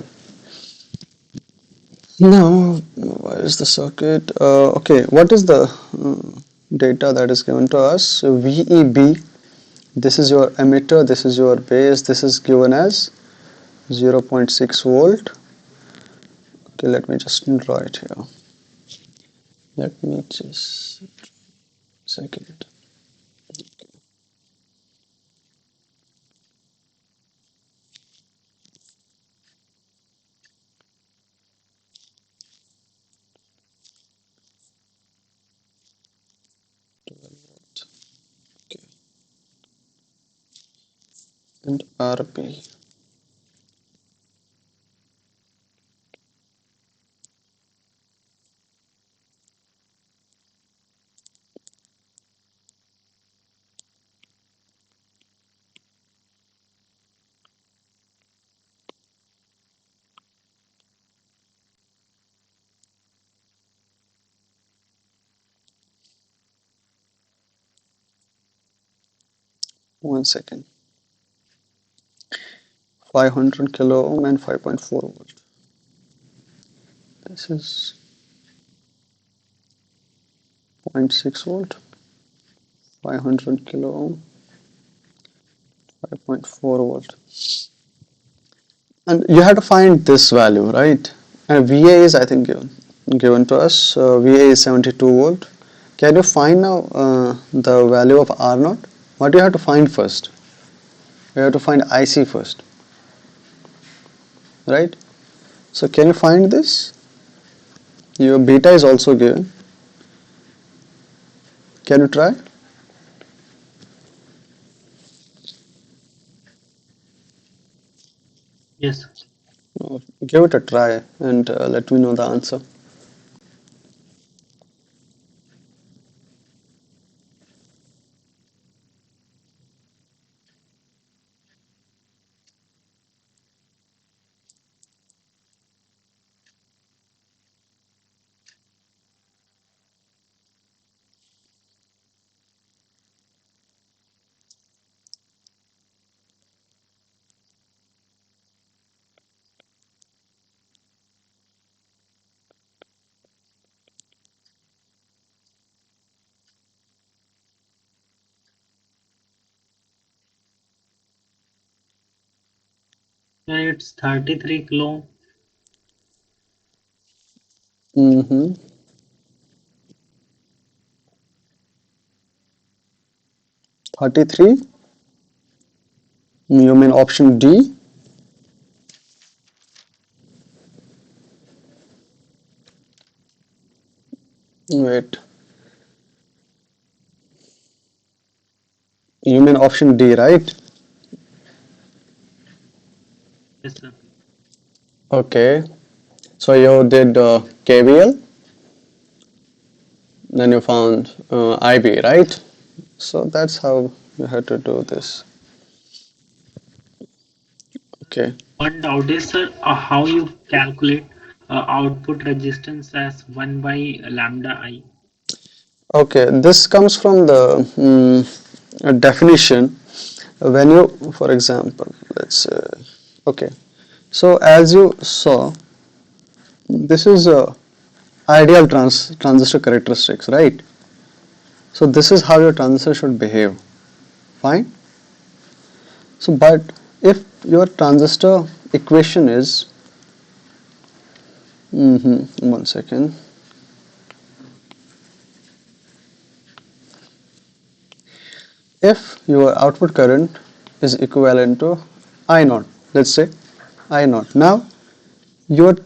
Now, where is the circuit? Okay, what is the data that is given to us? So VEB, this is your emitter, this is your base, this is given as 0.6 volt. Okay, let me just draw it here. Let me just second. 12 volt. Okay, and RP. 1 second. 500 kilo ohm and 5.4 volt. This is zero point 0.6 volt, 500 kilo ohm, 5.4 volt. And you have to find this value, right? And VA is, I think, given to us. VA is 72 volt. Can you find now the value of R0? What do you have to find first? You have to find IC first, right? So can you find this? Your beta is also given. Can you try? Yes. Give it a try and let me know the answer. It's 33 kilo. Mm-hmm. 33. You mean option D? Wait. You mean option D, right? Yes, sir. Okay. So you did KVL, then you found IB, right? So that's how you had to do this. Okay. One doubt is, sir, how you calculate output resistance as 1 by lambda I. Okay. This comes from the definition. When you, for example, let's say, okay. So as you saw, this is ideal transistor characteristics, right? So this is how your transistor should behave. Fine. So, but if your transistor equation is, one second, if your output current is equivalent to I naught, let's say I naught. Now, your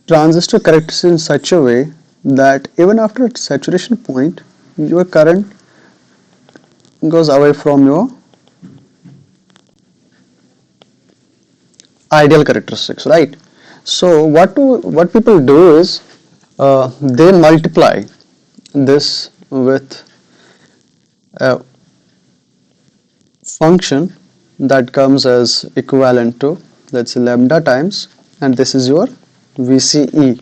transistor characteristics in such a way that even after its saturation point, your current goes away from your ideal characteristics, right? So what people do is they multiply this with a function that comes as equivalent to, let's say, lambda times, and this is your VCE,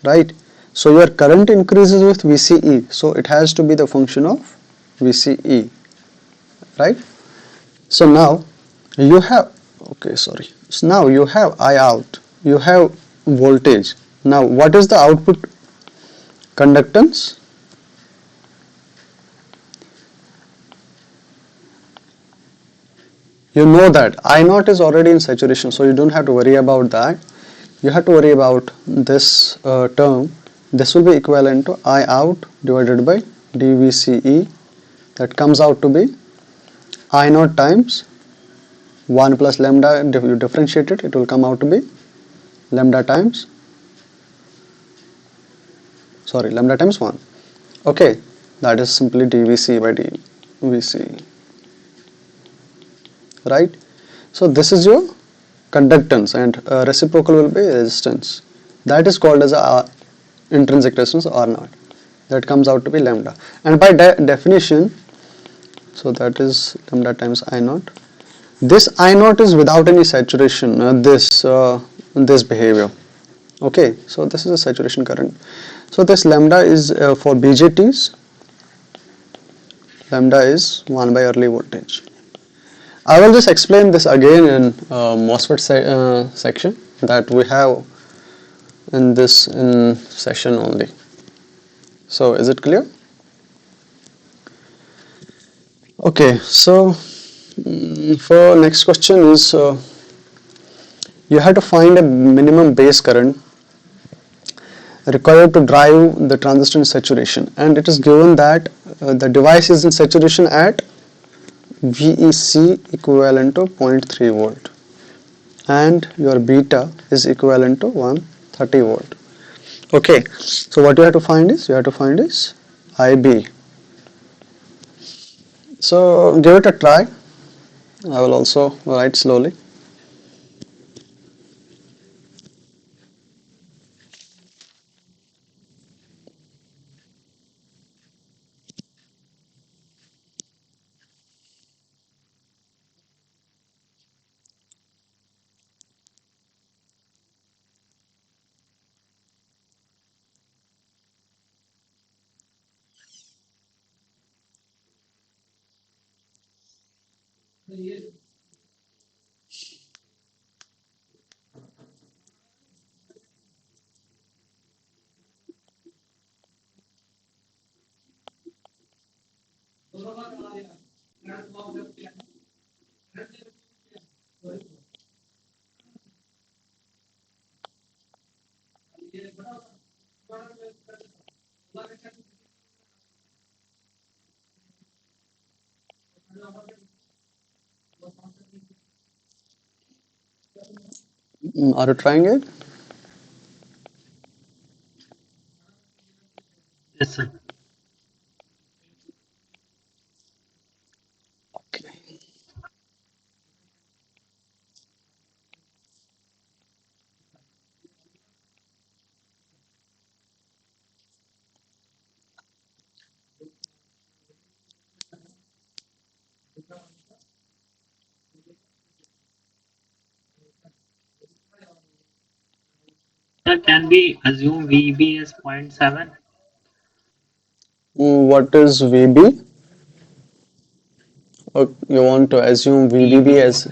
right? So your current increases with VCE, so it has to be the function of VCE, right? So now you have, okay, sorry. So now you have I out, you have voltage. Now what is the output conductance? You know that I naught is already in saturation, so you don't have to worry about that. You have to worry about this term. This will be equivalent to I out divided by dVCE, that comes out to be I naught times 1 plus lambda. If you differentiate it, it will come out to be lambda times, sorry, lambda times 1. Okay, that is simply dVC by dVC, right? So this is your conductance, and reciprocal will be resistance. That is called as a intrinsic resistance R naught. That comes out to be lambda, and by definition, so that is lambda times I naught. This I naught is without any saturation. This behavior. Okay, so this is a saturation current. So this lambda is for BJTs. Lambda is 1 by early voltage. I will just explain this again in MOSFET section that we have in this in session only. So is it clear? Okay, so for next question is you have to find a minimum base current required to drive the transistor in saturation, and it is given that the device is in saturation at VEC equivalent to 0.3 volt and your beta is equivalent to 130 volt. Okay, so what you have to find is IB. So give it a try. I will also write slowly. Are you trying it? Yes, sir. Okay. Sir, can we assume VB as 0.7? What is VB? Or you want to assume VBB VB as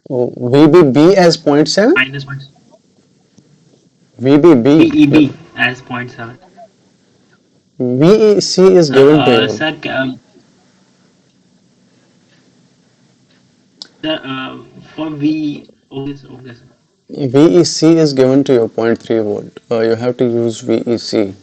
VBB as 0.7? minus 1. VBB. VEB as 0.7. VEC is given to you. Sir, sir, for V, okay, sir, okay, sir. VEC is given to you 0.3 volt. You have to use VEC.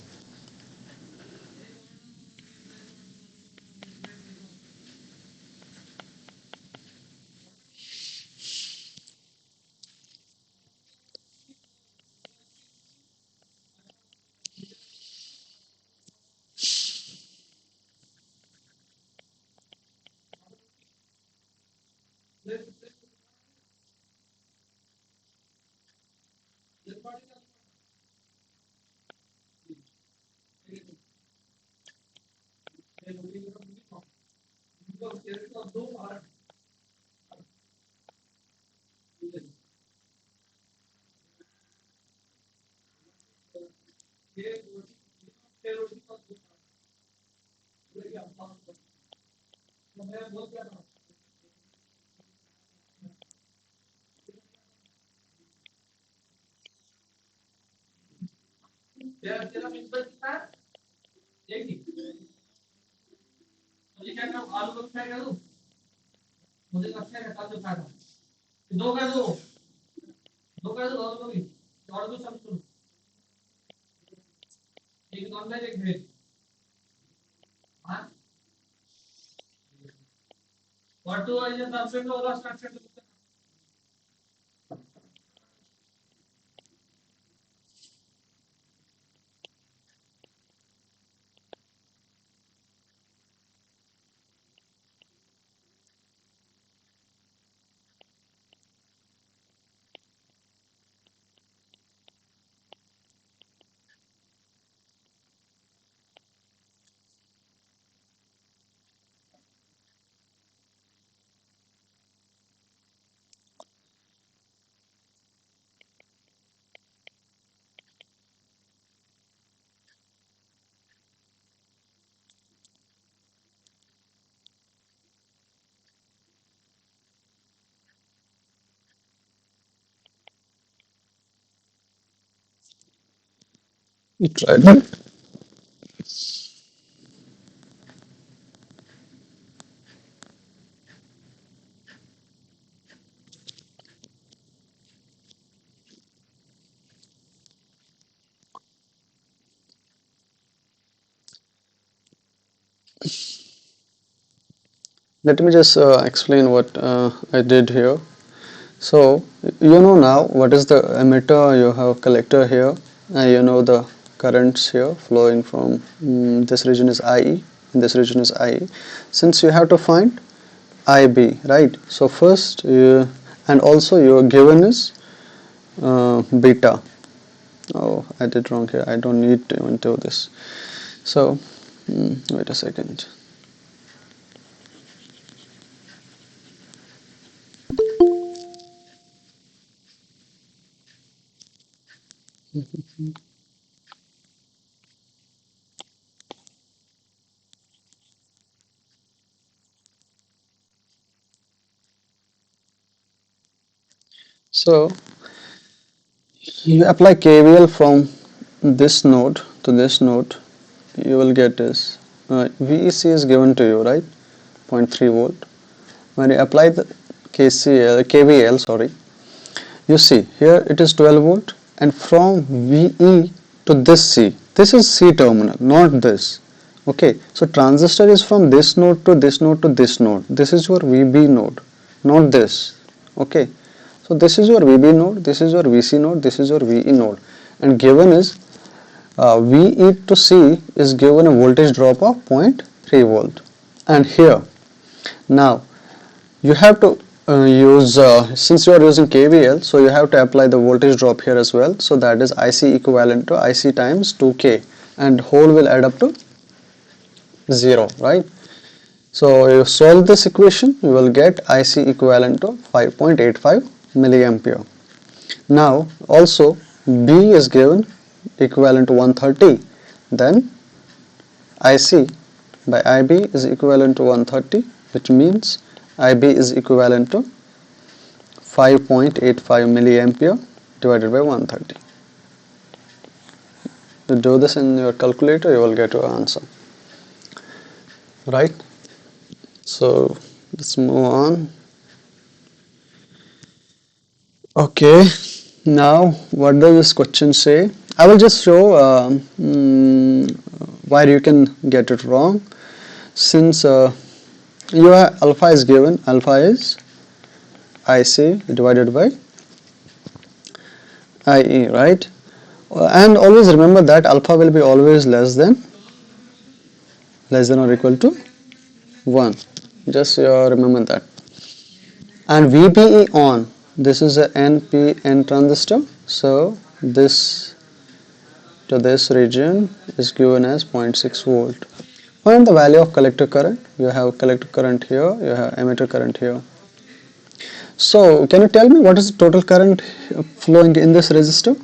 Try that. Let me just explain what I did here. So you know now what is the emitter, you have collector here, and you know the currents here flowing from this region is IE, and this region is IE. Since you have to find IB, right? So first, and also your given is beta. Oh, I did wrong here. I don't need to even do this. So wait a second. So you apply KVL from this node to this node, you will get this. VEC is given to you, right? 0.3 volt. When you apply the KVL, sorry, you see here it is 12 volt, and from VE to this C, this is C terminal, not this. Okay, so transistor is from this node to this node to this node. This is your VB node, not this. Okay, so this is your VB node, this is your VC node, this is your VE node, and given is VE to C is given a voltage drop of 0.3 volt. And here now you have to use since you are using KVL, so you have to apply the voltage drop here as well. So that is IC equivalent to IC times 2K, and whole will add up to 0, right? So you solve this equation, you will get IC equivalent to 5.85 milliampere. Now also B is given equivalent to 130, then IC by IB is equivalent to 130, which means IB is equivalent to 5.85 milliampere divided by 130. you do this in your calculator, you will get your answer, right? So let's move on. Okay, now what does this question say? I will just show why you can get it wrong. Since your alpha is given, alpha is IC divided by IE, right? And always remember that alpha will be always less than or equal to 1. Just remember that. And VBE on, this is a NPN transistor, so this to this region is given as 0.6 volt. Find the value of collector current. You have collector current here, you have emitter current here. So can you tell me what is the total current flowing in this resistor?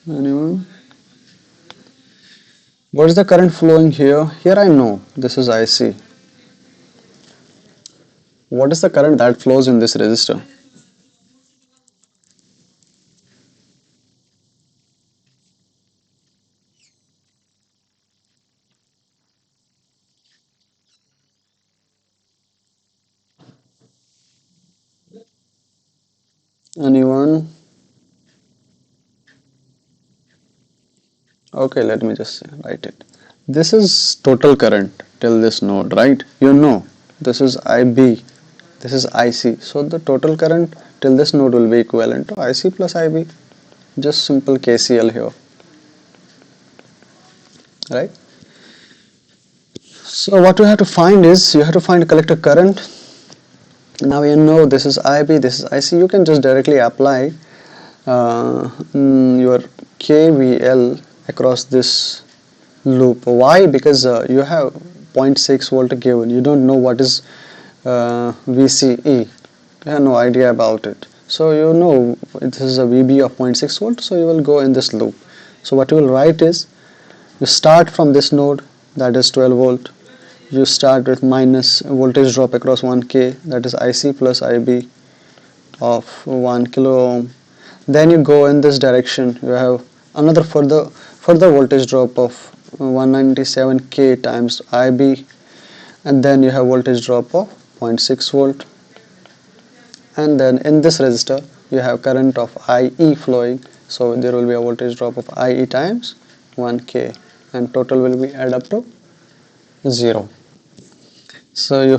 Anyone? What is the current flowing here? Here I know this is IC. What is the current that flows in this resistor? Anyone? Okay, let me just write it. This is total current till this node, right? You know, this is IB, this is IC. So the total current till this node will be equivalent to IC plus IB. Just simple KCL here, right? So what you have to find is, you have to find collector current. Now you know this is IB, this is IC. You can just directly apply your KVL across this loop. Why? Because you have 0.6 volt given. You don't know what is VCE. You have no idea about it. So you know this is a VB of 0.6 volt. So you will go in this loop. So what you will write is, you start from this node, that is 12 volt. You start with minus voltage drop across 1K, that is IC plus IB of 1 kilo ohm. Then you go in this direction. You have another further voltage drop of 197K times IB, and then you have voltage drop of 0.6 volt, and then in this resistor you have current of IE flowing, so there will be a voltage drop of IE times 1K, and total will be add up to 0. So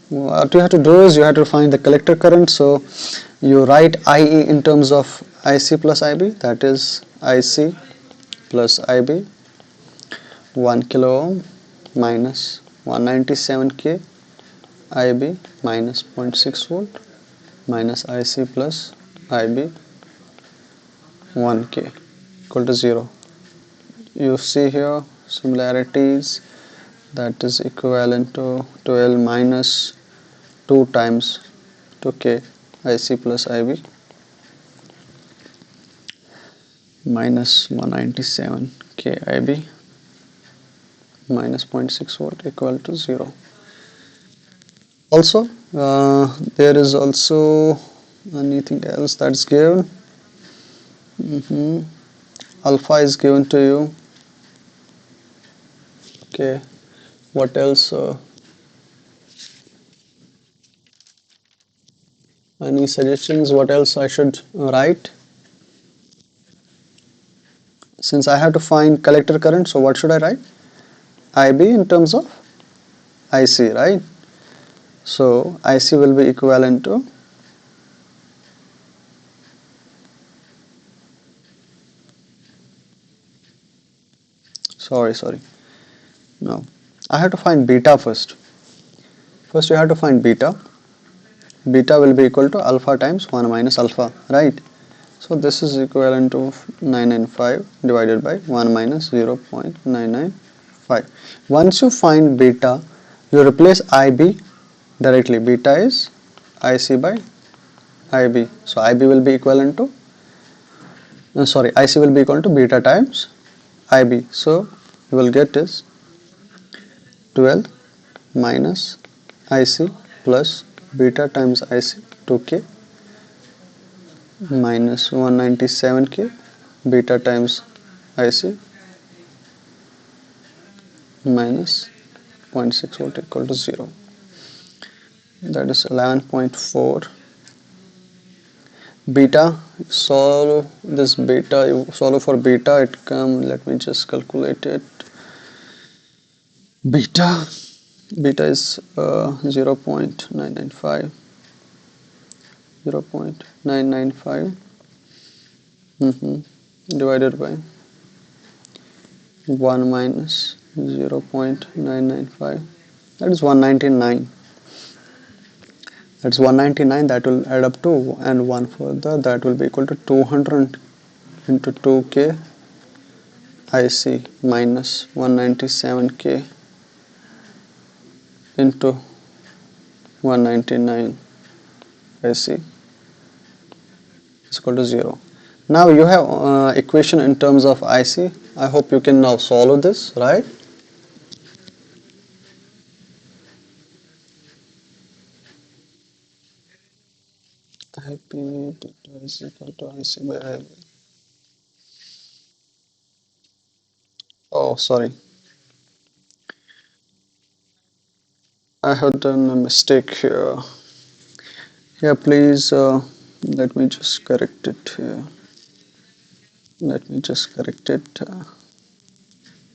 what you have to do is, you have to find the collector current. So you write IE in terms of IC plus IB, that is IC plus IB 1 kilo ohm minus 197K IB minus 0.6 volt minus IC plus IB 1K equal to 0. You see here similarities, that is equivalent to 12 minus 2 times 2K IC plus IB minus 197 KIB minus 0.6 volt equal to 0. Also there is also anything else that's given. Alpha is given to you. Okay, what else? Any suggestions what else I should write? Since I have to find collector current, so what should I write? IB in terms of IC, right? So IC will be equivalent to sorry no, I have to find beta first. First you have to find beta. Beta will be equal to alpha times 1 minus alpha, right? So this is equivalent to 995 divided by 1 minus 0.995. Once you find beta, you replace IB directly. Beta is IC by IB. So IB will be equivalent to IC will be equal to beta times IB. So you will get is 12 minus IC plus beta times IC 2K minus 197K beta times IC minus 0.6 volt equal to 0. That is 11.4 beta. Solve this beta, you solve for beta, it come, let me just calculate it. Beta is 0.995 divided by 1 minus 0.995, that is 199. That's 199, that will add up to, and 1 further, that will be equal to 200 into 2K IC minus 197K into 199 IC is equal to 0. Now you have equation in terms of IC. I hope you can now solve this, right? IP beta is equal to IC by IB. Oh, sorry. I have done a mistake here. Here, please let me just correct it here. Let me just correct it.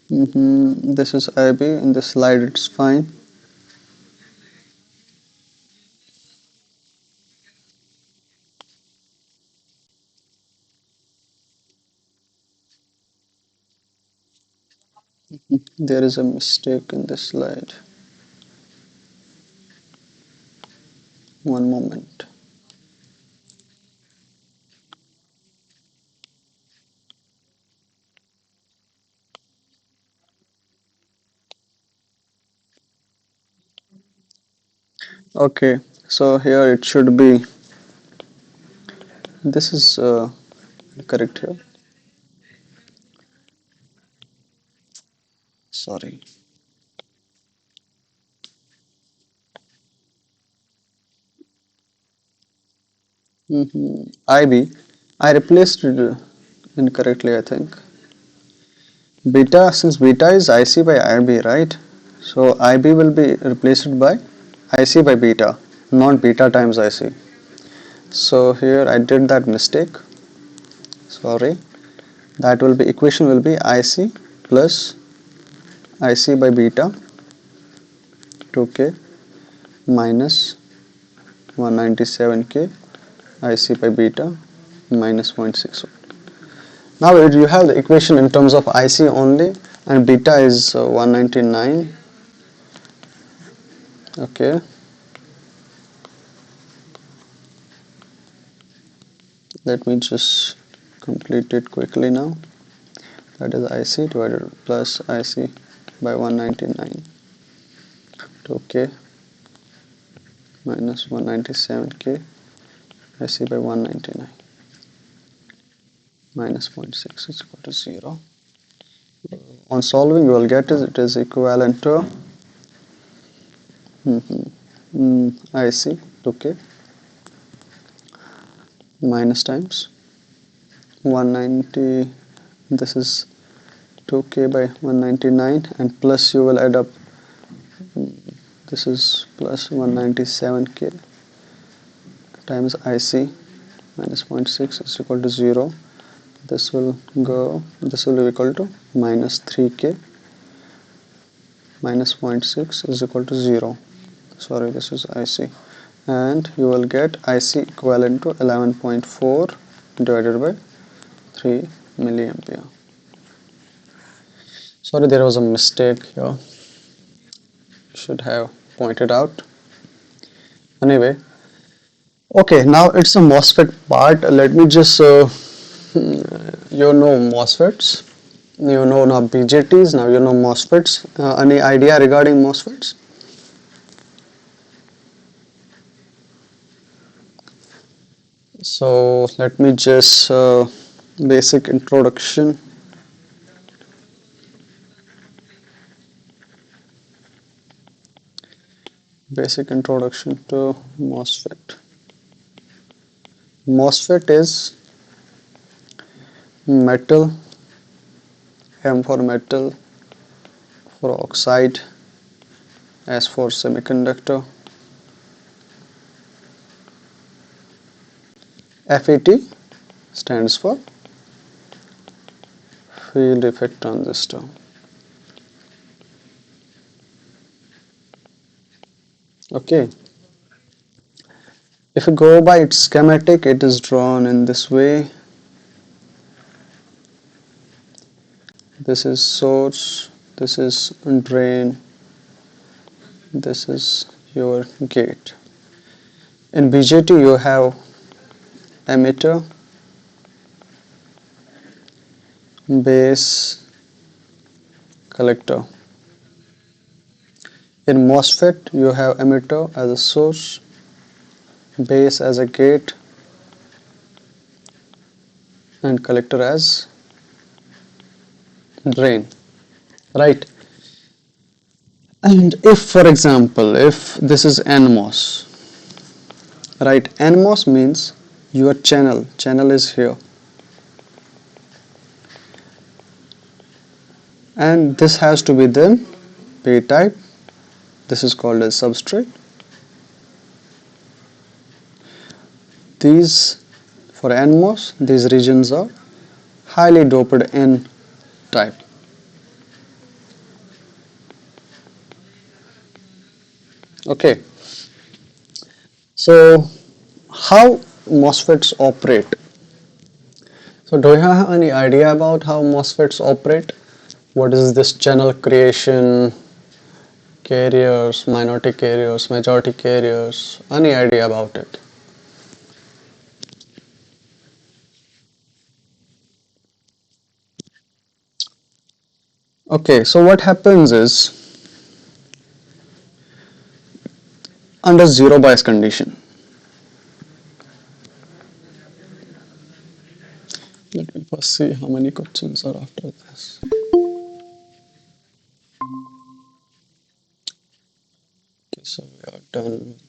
This is IB. In this slide, it's fine. There is a mistake in this slide. One moment. Okay, so here it should be. This is correct here. Sorry. IB. I replaced it incorrectly, I think. Beta, since beta is IC by IB, right? So IB will be replaced by IC by beta, not beta times IC. So here I did that mistake. Sorry. That will be, equation will be IC plus IC by beta 2K minus 197K IC by beta minus 0.6. Now you have the equation in terms of IC only, and beta is 199. Okay. Let me just complete it quickly now. That is IC divided plus IC by 199. 2K minus 197K IC by 199 minus 0.6 is equal to 0. On solving, you will get it is equivalent to IC 2K minus times 190. This is 2K by 199, and plus you will add up. This is plus 197K times IC minus 0.6 is equal to 0. This will go, this will be equal to minus 3K minus 0.6 is equal to 0. Sorry, this is IC. And you will get IC equivalent to 11.4 divided by 3 milliampere. Sorry, there was a mistake here. Should have pointed out. Anyway, okay, now it's a MOSFET part. Let me just you know MOSFETs, you know now BJTs, now you know MOSFETs. Any idea regarding MOSFETs? So let me just basic introduction. Basic introduction to MOSFET. MOSFET is metal, M for metal, for oxide, S for semiconductor, FET stands for field effect transistor. Okay, if you go by its schematic, it is drawn in this way. This is source, this is drain, this is your gate. In BJT you have emitter, base, collector. In MOSFET you have emitter as a source, base as a gate, and collector as drain, right? And if, for example, if this is NMOS, right, NMOS means your channel is here, and this has to be then p-type. This is called as substrate. These, for NMOS, these regions are highly doped N type. Okay, so how MOSFETs operate? So do you have any idea about how MOSFETs operate? What is this channel creation, carriers, minority carriers, majority carriers? Any idea about it? Okay, so what happens is under zero bias condition. Let me first see how many questions are after this. Okay, so we are done with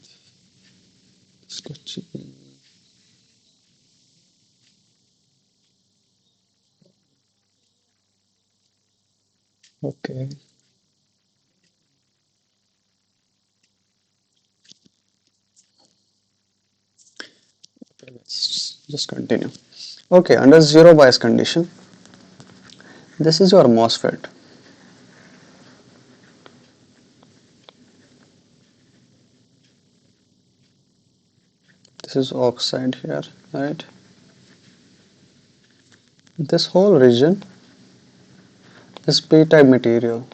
this question. Okay. Okay, let's just continue. Okay, under zero bias condition, this is your MOSFET. This is oxide here, right? This whole region is p-type material.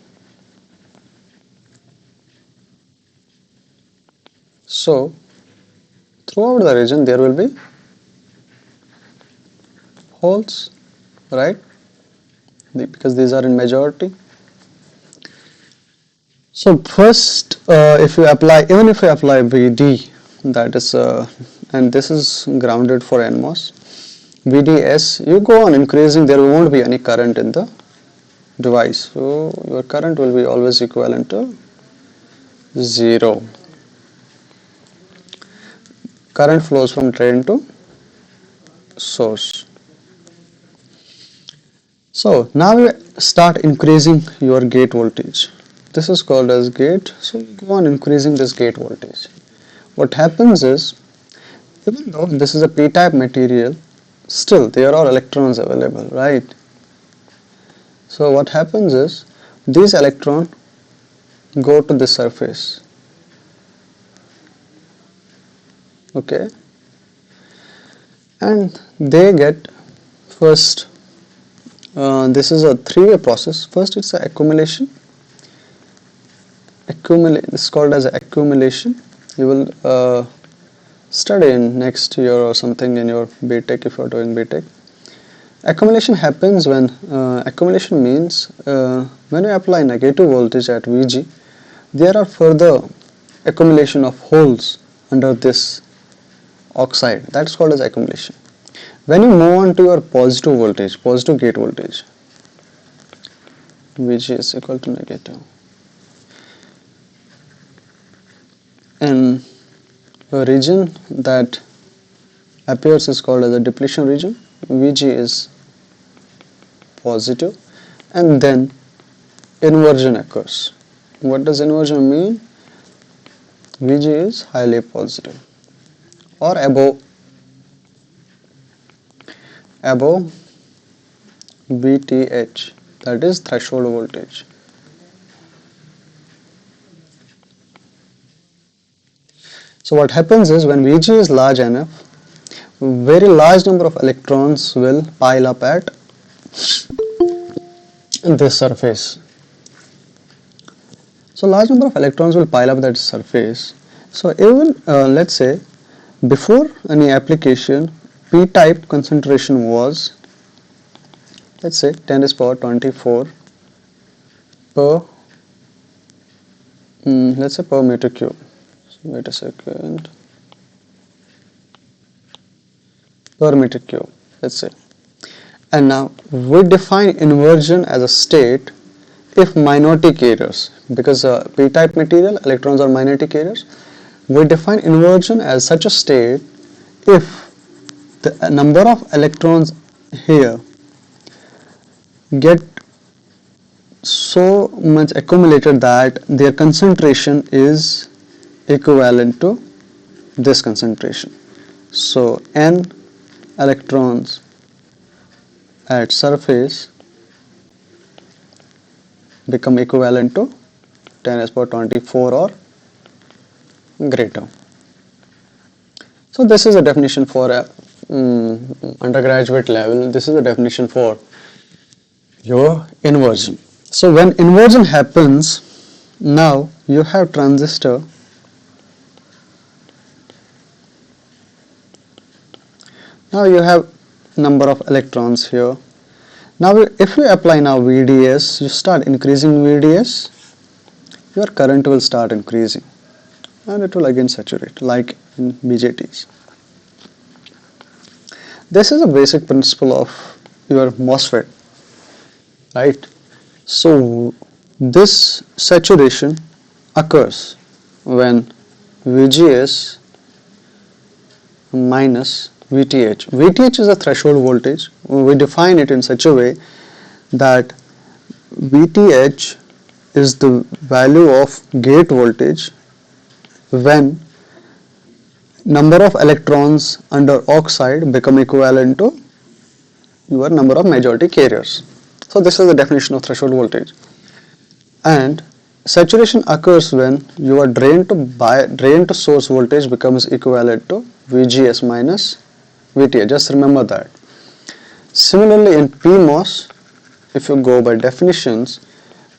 So throughout the region there will be holes, right? Because these are in majority. So first, if you apply, even if you apply VD, that is, and this is grounded for NMOS, VDS, you go on increasing, there won't be any current in the device. So your current will be always equivalent to 0. Current flows from drain to source. So now you start increasing your gate voltage. This is called as gate. So you go on increasing this gate voltage. What happens is, even though this is a p-type material, still there are electrons available, right? So what happens is, these electrons go to the surface. Okay, and they get first, this is a three-way process. First it's a accumulation. This is called as accumulation. You will study in next year or something in your BTech if you are doing BTech. Accumulation happens when, accumulation means when you apply negative voltage at Vg, there are further accumulation of holes under this oxide. That is called as accumulation. When you move on to your positive voltage, positive gate voltage, Vg is equal to negative. and a region that appears is called as a depletion region. Vg is positive, and then inversion occurs. What does inversion mean? Vg is highly positive or above VTH, that is threshold voltage. So what happens is when Vg is large enough, very large number of electrons will pile up at this surface. So large number of electrons will pile up that surface. So even let's say before any application, p-type concentration was, let's say, 10 to the power 24 per let's say per meter cube. So wait a second, per meter cube, let's say. And now we define inversion as a state if minority carriers, because p-type material electrons are minority carriers, we define inversion as such a state if the number of electrons here get so much accumulated that their concentration is equivalent to this concentration. So n electrons at surface become equivalent to 10 to the power 24 or greater. So this is a definition for a undergraduate level. This is a definition for your inversion. So when inversion happens, now you have transistor. Now you have number of electrons here. Now if you apply now VDS, you start increasing VDS, your current will start increasing and it will again saturate like in BJTs. This is a basic principle of your MOSFET, right? So this saturation occurs when VGS minus VTH. VTH is a threshold voltage. We define it in such a way that VTH is the value of gate voltage when number of electrons under oxide become equivalent to your number of majority carriers. So this is the definition of threshold voltage. And saturation occurs when your drain to source voltage becomes equivalent to VGS minus VTH. Just remember that. Similarly in PMOS, if you go by definitions,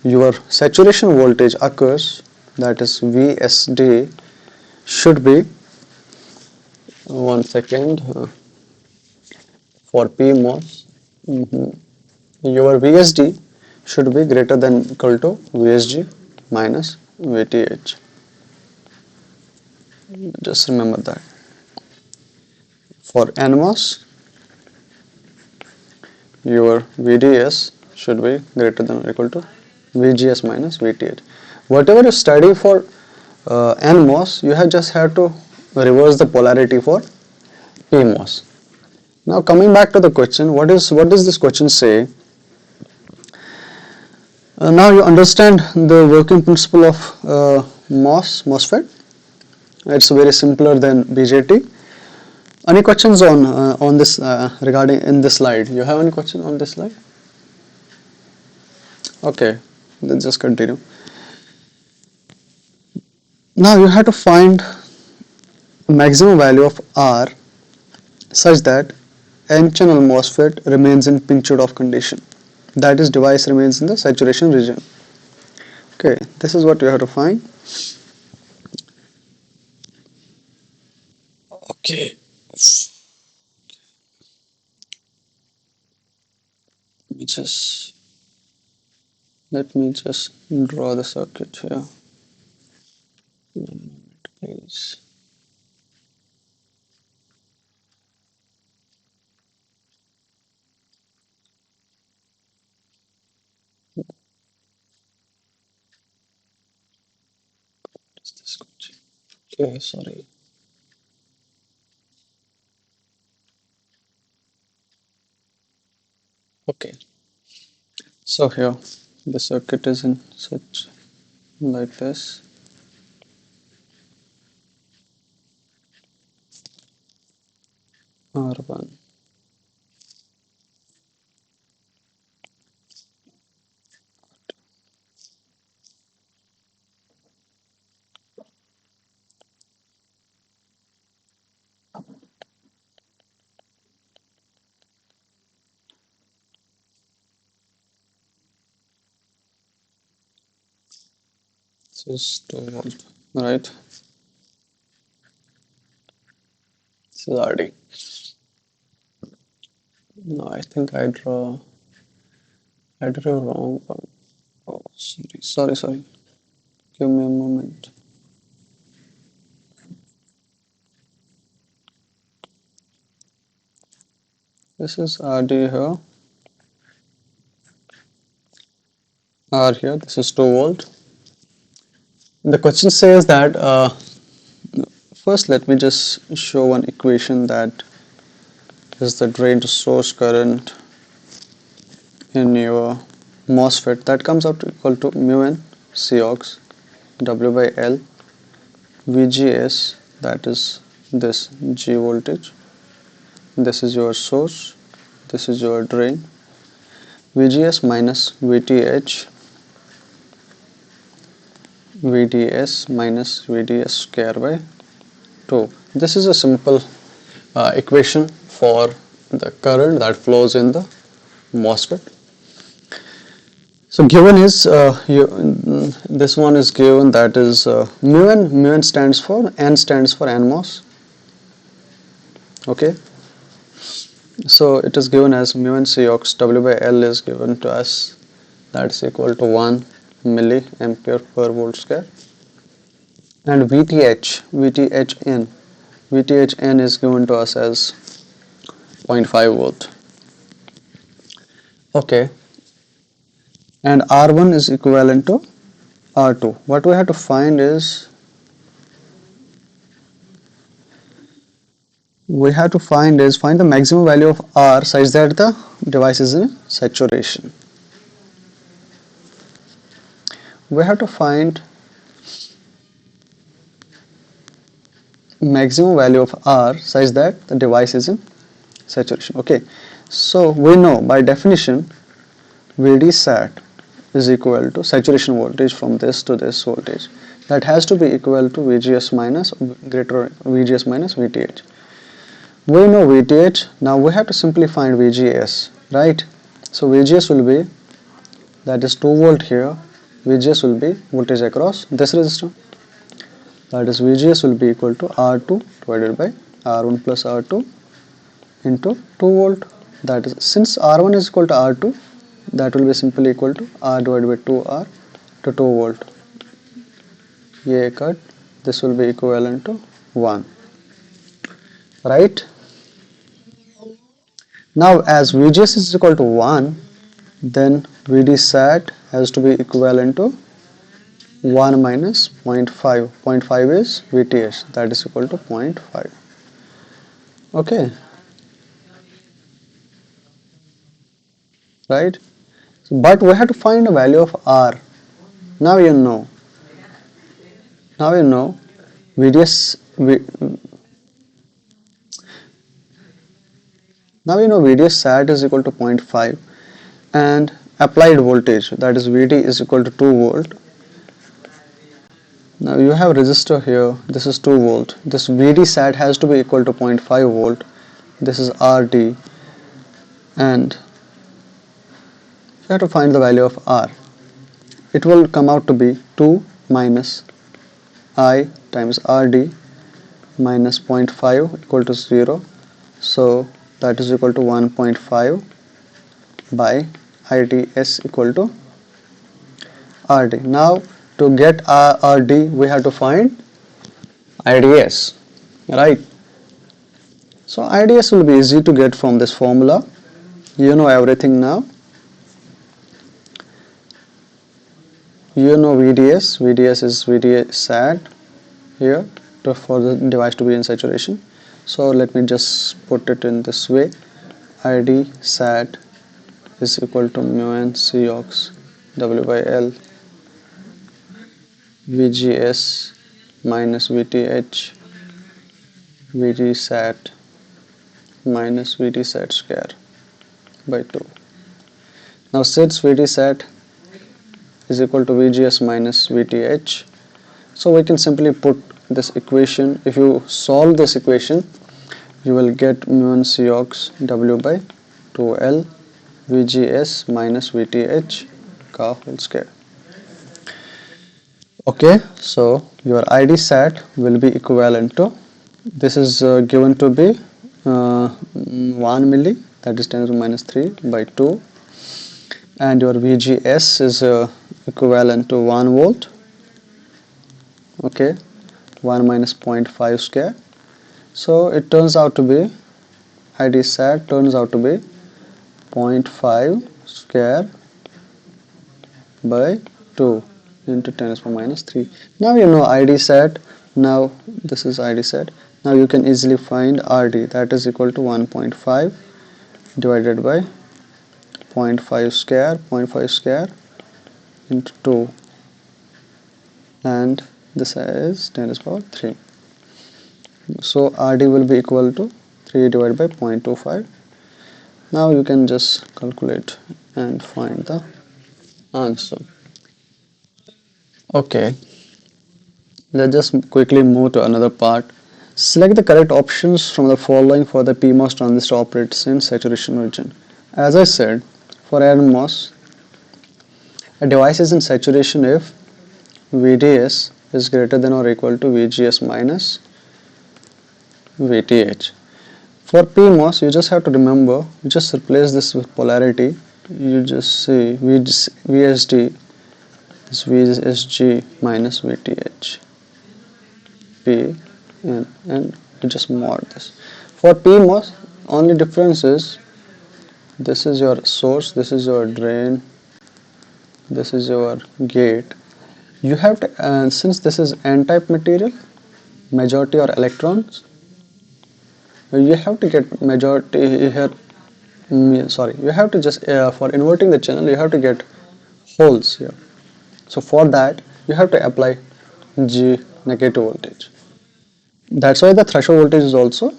your saturation voltage occurs, that is VSD should be, one second, for PMOS, your VSD should be greater than equal to VSG minus VTH. Just remember that. For NMOS, your VDS should be greater than or equal to VGS minus VTH. Whatever you study for NMOS, you just have to reverse the polarity for PMOS. Now coming back to the question, what does this question say? Now you understand the working principle of MOSFET. It's very simpler than BJT. Any questions on this regarding in this slide? You have any question on this slide? Okay, let's just continue. Now you have to find maximum value of R such that N-channel MOSFET remains in pinch-off condition. That is, device remains in the saturation region. Okay, this is what you have to find. Okay. Let me just draw the circuit here. Please. Is this good? Okay, sorry. Okay, so here the circuit is in such like this. R1. This is 2 volt, right? This is RD. No, I think I drew wrong one. Oh, sorry. Give me a moment. This is RD here, R here. This is 2 volt. The question says that first let me just show one equation that is the drain to source current in your MOSFET that comes out equal to mu n Cox W by L VGS, that is this G voltage, this is your source, this is your drain, VGS minus VDS minus VDS square by 2. This is a simple equation for the current that flows in the MOSFET. So given is this one is given, that is mu n stands for NMOS. Okay, so it is given as mu n Cox W by L is given to us, that is equal to 1 milliampere per volt square, and VTHN is given to us as 0.5 volt. Okay, and R1 is equivalent to R2. What we have to find is find the maximum value of R such that the device is in saturation. We have to find maximum value of R such that the device is in saturation. Okay, so we know by definition VD sat is equal to saturation voltage from this to this voltage, that has to be equal to VGS minus VTH. We know VTH, now we have to simply find VGS, right? So VGS will be, that is 2 volt here, VGS will be voltage across this resistor, that is VGS will be equal to R2 divided by R1 plus R2 into 2 volt, that is, since R1 is equal to R2, that will be simply equal to R divided by 2R to 2 volt. ये cut, this will be equivalent to 1, right? Now as VGS is equal to 1, then VD sat has to be equivalent to 1 minus 0.5. 0.5 is VTH, that is equal to 0.5. Okay, right? But we have to find the value of R. Now you know VDS now you know VDS sat is equal to 0.5 and applied voltage, that is VD is equal to 2 volt. Now you have resistor here, this is 2 volt, this VD sat has to be equal to 0.5 volt, this is RD, and you have to find the value of R. It will come out to be 2 minus I times RD minus 0.5 equal to 0, so that is equal to 1.5 by IDS equal to RD. Now to get RD we have to find IDS, right? So IDS will be easy to get from this formula. You know everything now. You know VDS is VDS sat here for the device to be in saturation. So let me just put it in this way. ID sat is equal to mu n Cox W by L VGS minus VTH VG sat minus VT sat square by 2. Now since VT sat is equal to VGS minus VTH, so we can simply put this equation. If you solve this equation, you will get mu n Cox W by 2L VGS minus VTH ka whole square. Okay, so your ID sat will be equivalent to, this is given to be 1 milli, that is 10 to the minus 3 by 2, and your VGS is equivalent to 1 volt. Okay, 1 minus 0.5 square. So it turns out to be, ID sat turns out to be 0.5 square by 2 into 10 to the minus 3. Now you know ID sat. Now this is ID sat. Now you can easily find RD, that is equal to 1.5 divided by 0.5 square into 2, and this is 10 to the power 3. So RD will be equal to 3 divided by 0.25. Now you can just calculate and find the answer. Okay, let's just quickly move to another part. Select the correct options from the following for the PMOS transistor operates in saturation region. As I said, for NMOS, a device is in saturation if VDS is greater than or equal to VGS minus VTH. For PMOS, you just have to remember, you just replace this with polarity. You just see VSD is VSG minus VTH. P and you just mod this. For PMOS, only difference is this is your source, this is your drain, this is your gate. You have to, since this is n-type material, majority are electrons, you have to get majority here. Sorry, you have to just for inverting the channel, you have to get holes here. So for that, you have to apply G negative voltage. That's why the threshold voltage is also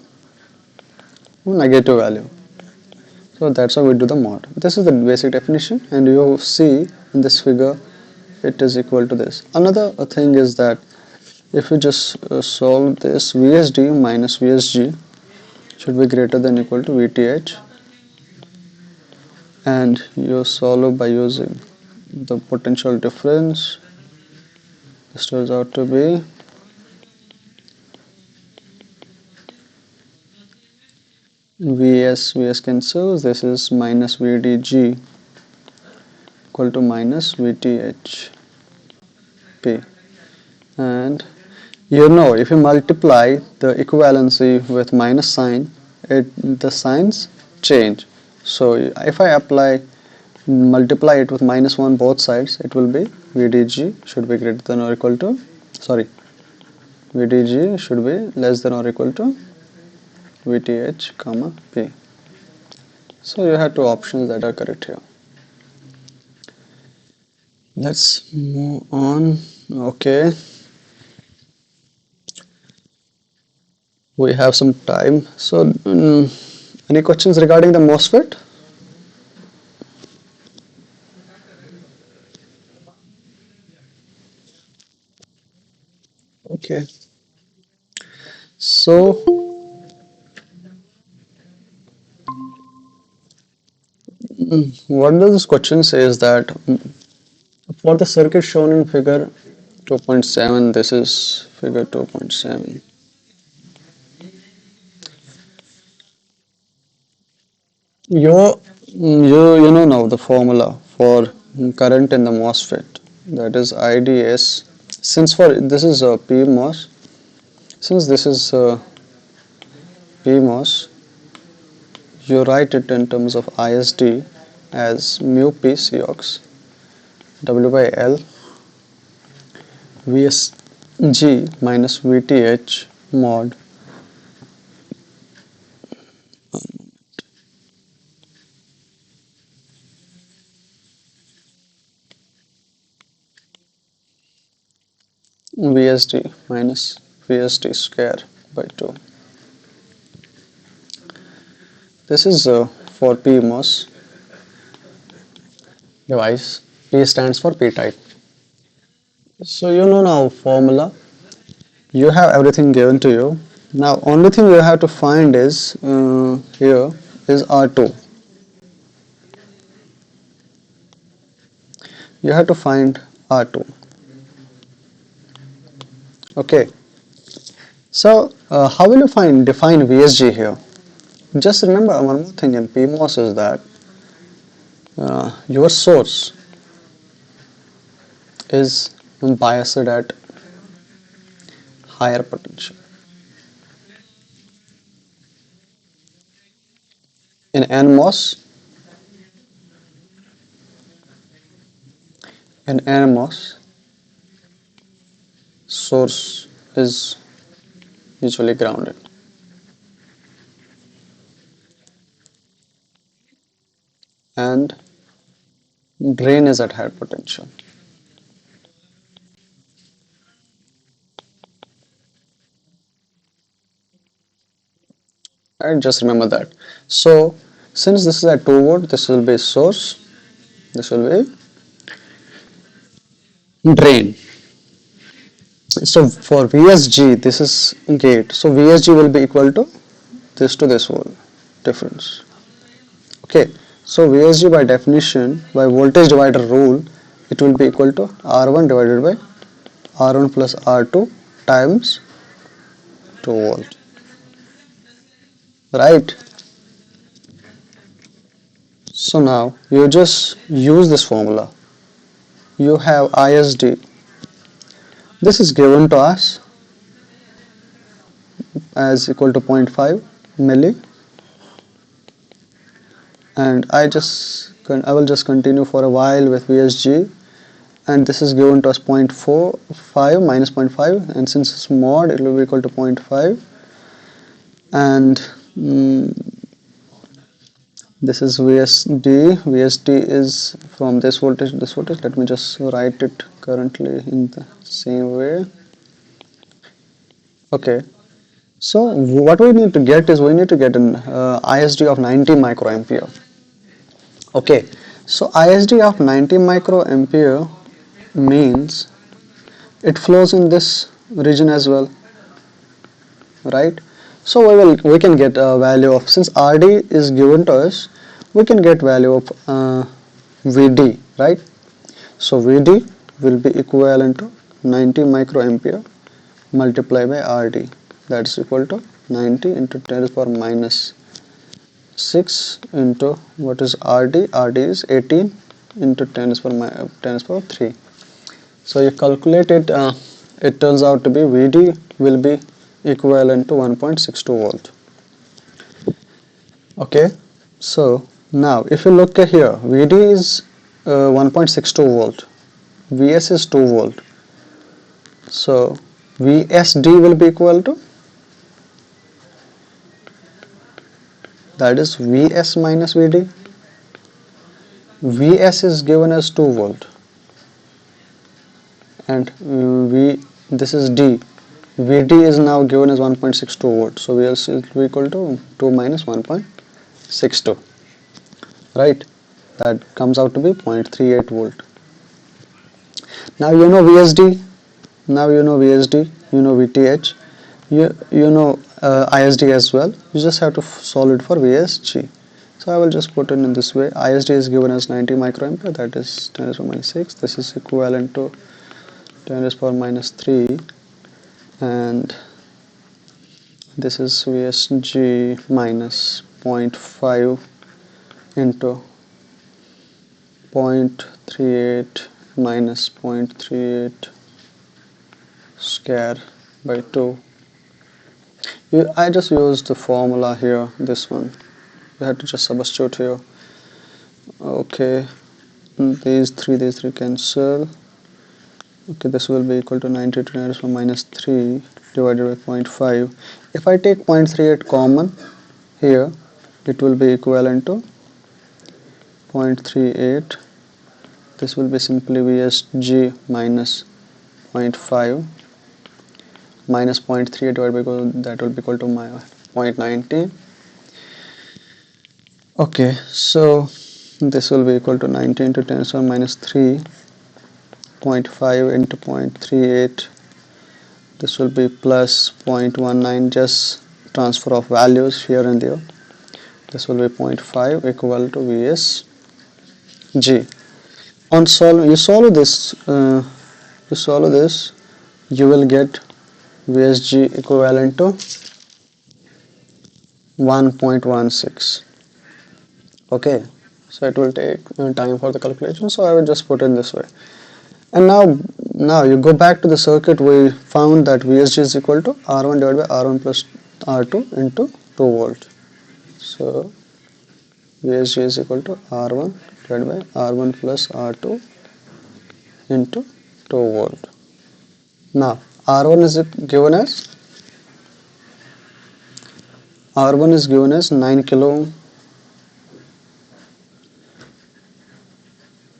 negative value. So that's how we do the mod. This is the basic definition, and you see in this figure it is equal to this. Another thing is that if you just solve this, VSD minus VSG should be greater than or equal to VTH, and you solve by using the potential difference. This turns out to be VS cancels, this is minus VDG equal to minus VTH P, and you know if you multiply the equivalency with minus sign, the signs change. So if I multiply it with minus 1 both sides, it will be VDG should be greater than or equal to, sorry, VDG should be less than or equal to VTH comma P. So you have two options that are correct here. Let's move on. Okay, we have some time. So any questions regarding the MOSFET? Okay, so what does this question say is that for the circuit shown in figure 2.7, this is figure 2.7. You know now the formula for current in the MOSFET, that is IDS. Since for this is a PMOS, since this is PMOS, you write it in terms of ISD as mu P Cox W by L VS G minus VTH mod VSD minus VSD square by 2. This is for PMOS device. P stands for P-type. So you know now formula. You have everything given to you. Now only thing you have to find is here is R2. You have to find R2. Okay. So how will you define VSG here? Just remember one more thing in PMOS is that your source is biased at higher potential. In NMOS, source is usually grounded, and drain is at higher potential. Right, just remember that. So since this is at 2 volt, this will be source, this will be drain. So for VSG, this is gate. So VSG will be equal to this whole difference. Okay. So VSG by definition, by voltage divider rule, it will be equal to R1 divided by R1 plus R2 times 2 volt. Right. So now you just use this formula. You have ISD. This is given to us as equal to 0.5 milli, and I will just continue for a while with VSG, and this is given to us 0.45 minus 0.5, and since it's mod it will be equal to 0.5, and this is VSD is from this voltage to this voltage. Let me just write it currently in the same way. Okay, so what we need to get is we need to get an ISD of 90 microampere. Okay, so ISD of 90 microampere means it flows in this region as well, right? So we can get a value of, since RD is given to us, we can get value of VD, right? So VD will be equivalent to 90 microampere multiplied by RD, that is equal to 90 into 10 to the power minus 6 into what is RD. RD is 18 into 10 to the power 3. So you calculate it, it turns out to be VD will be equivalent to 1.62 volt. Okay, so now if you look at here, VD is 1.62 volt, Vs is 2 volt, so VSD will be equal to, that is Vs minus Vd. Vs is given as 2 volt, and this is D. Vd is now given as 1.62 volt, so Vs is equal to 2 minus 1.62, right? That comes out to be 0.38 volt. Now you know VSD, now you know VSD, you know VTH, you know ISD as well. You just have to solve it for VSG. So I will just put it in this way. ISD is given as 90 microampere, that is 10 to the power minus 6. This is equivalent to 10 to the power minus 3, and this is VSG minus 0.5 into 0.38 minus 0.38 square by 2. I just used the formula here, this one. You have to just substitute here. Okay, these three cancel, Okay, this will be equal to 90 to 10 to the minus 3 divided by 0.5. If I take 0.38 common here, it will be equivalent to 0.38. This will be simply Vsg minus 0.5 minus 0.3 divided by that will be equal to 0.90. Okay, so this will be equal to 90 into 10 to the minus 3, 0.5 into 0.38. This will be plus 0.19, just transfer of values here and there. This will be zero point 0.5 equal to Vsg. On you solve this, you will get Vsg equivalent to 1.16. Okay, so it will take time for the calculation, so I will just put it this way. And now you go back to the circuit. We found that Vsg is equal to R1 divided by R1 plus R2 into 2 volt. So Vsg is equal to R1 divided by R1 plus R2 into 2 volt. Now R1 is given as 9 kilo ohm,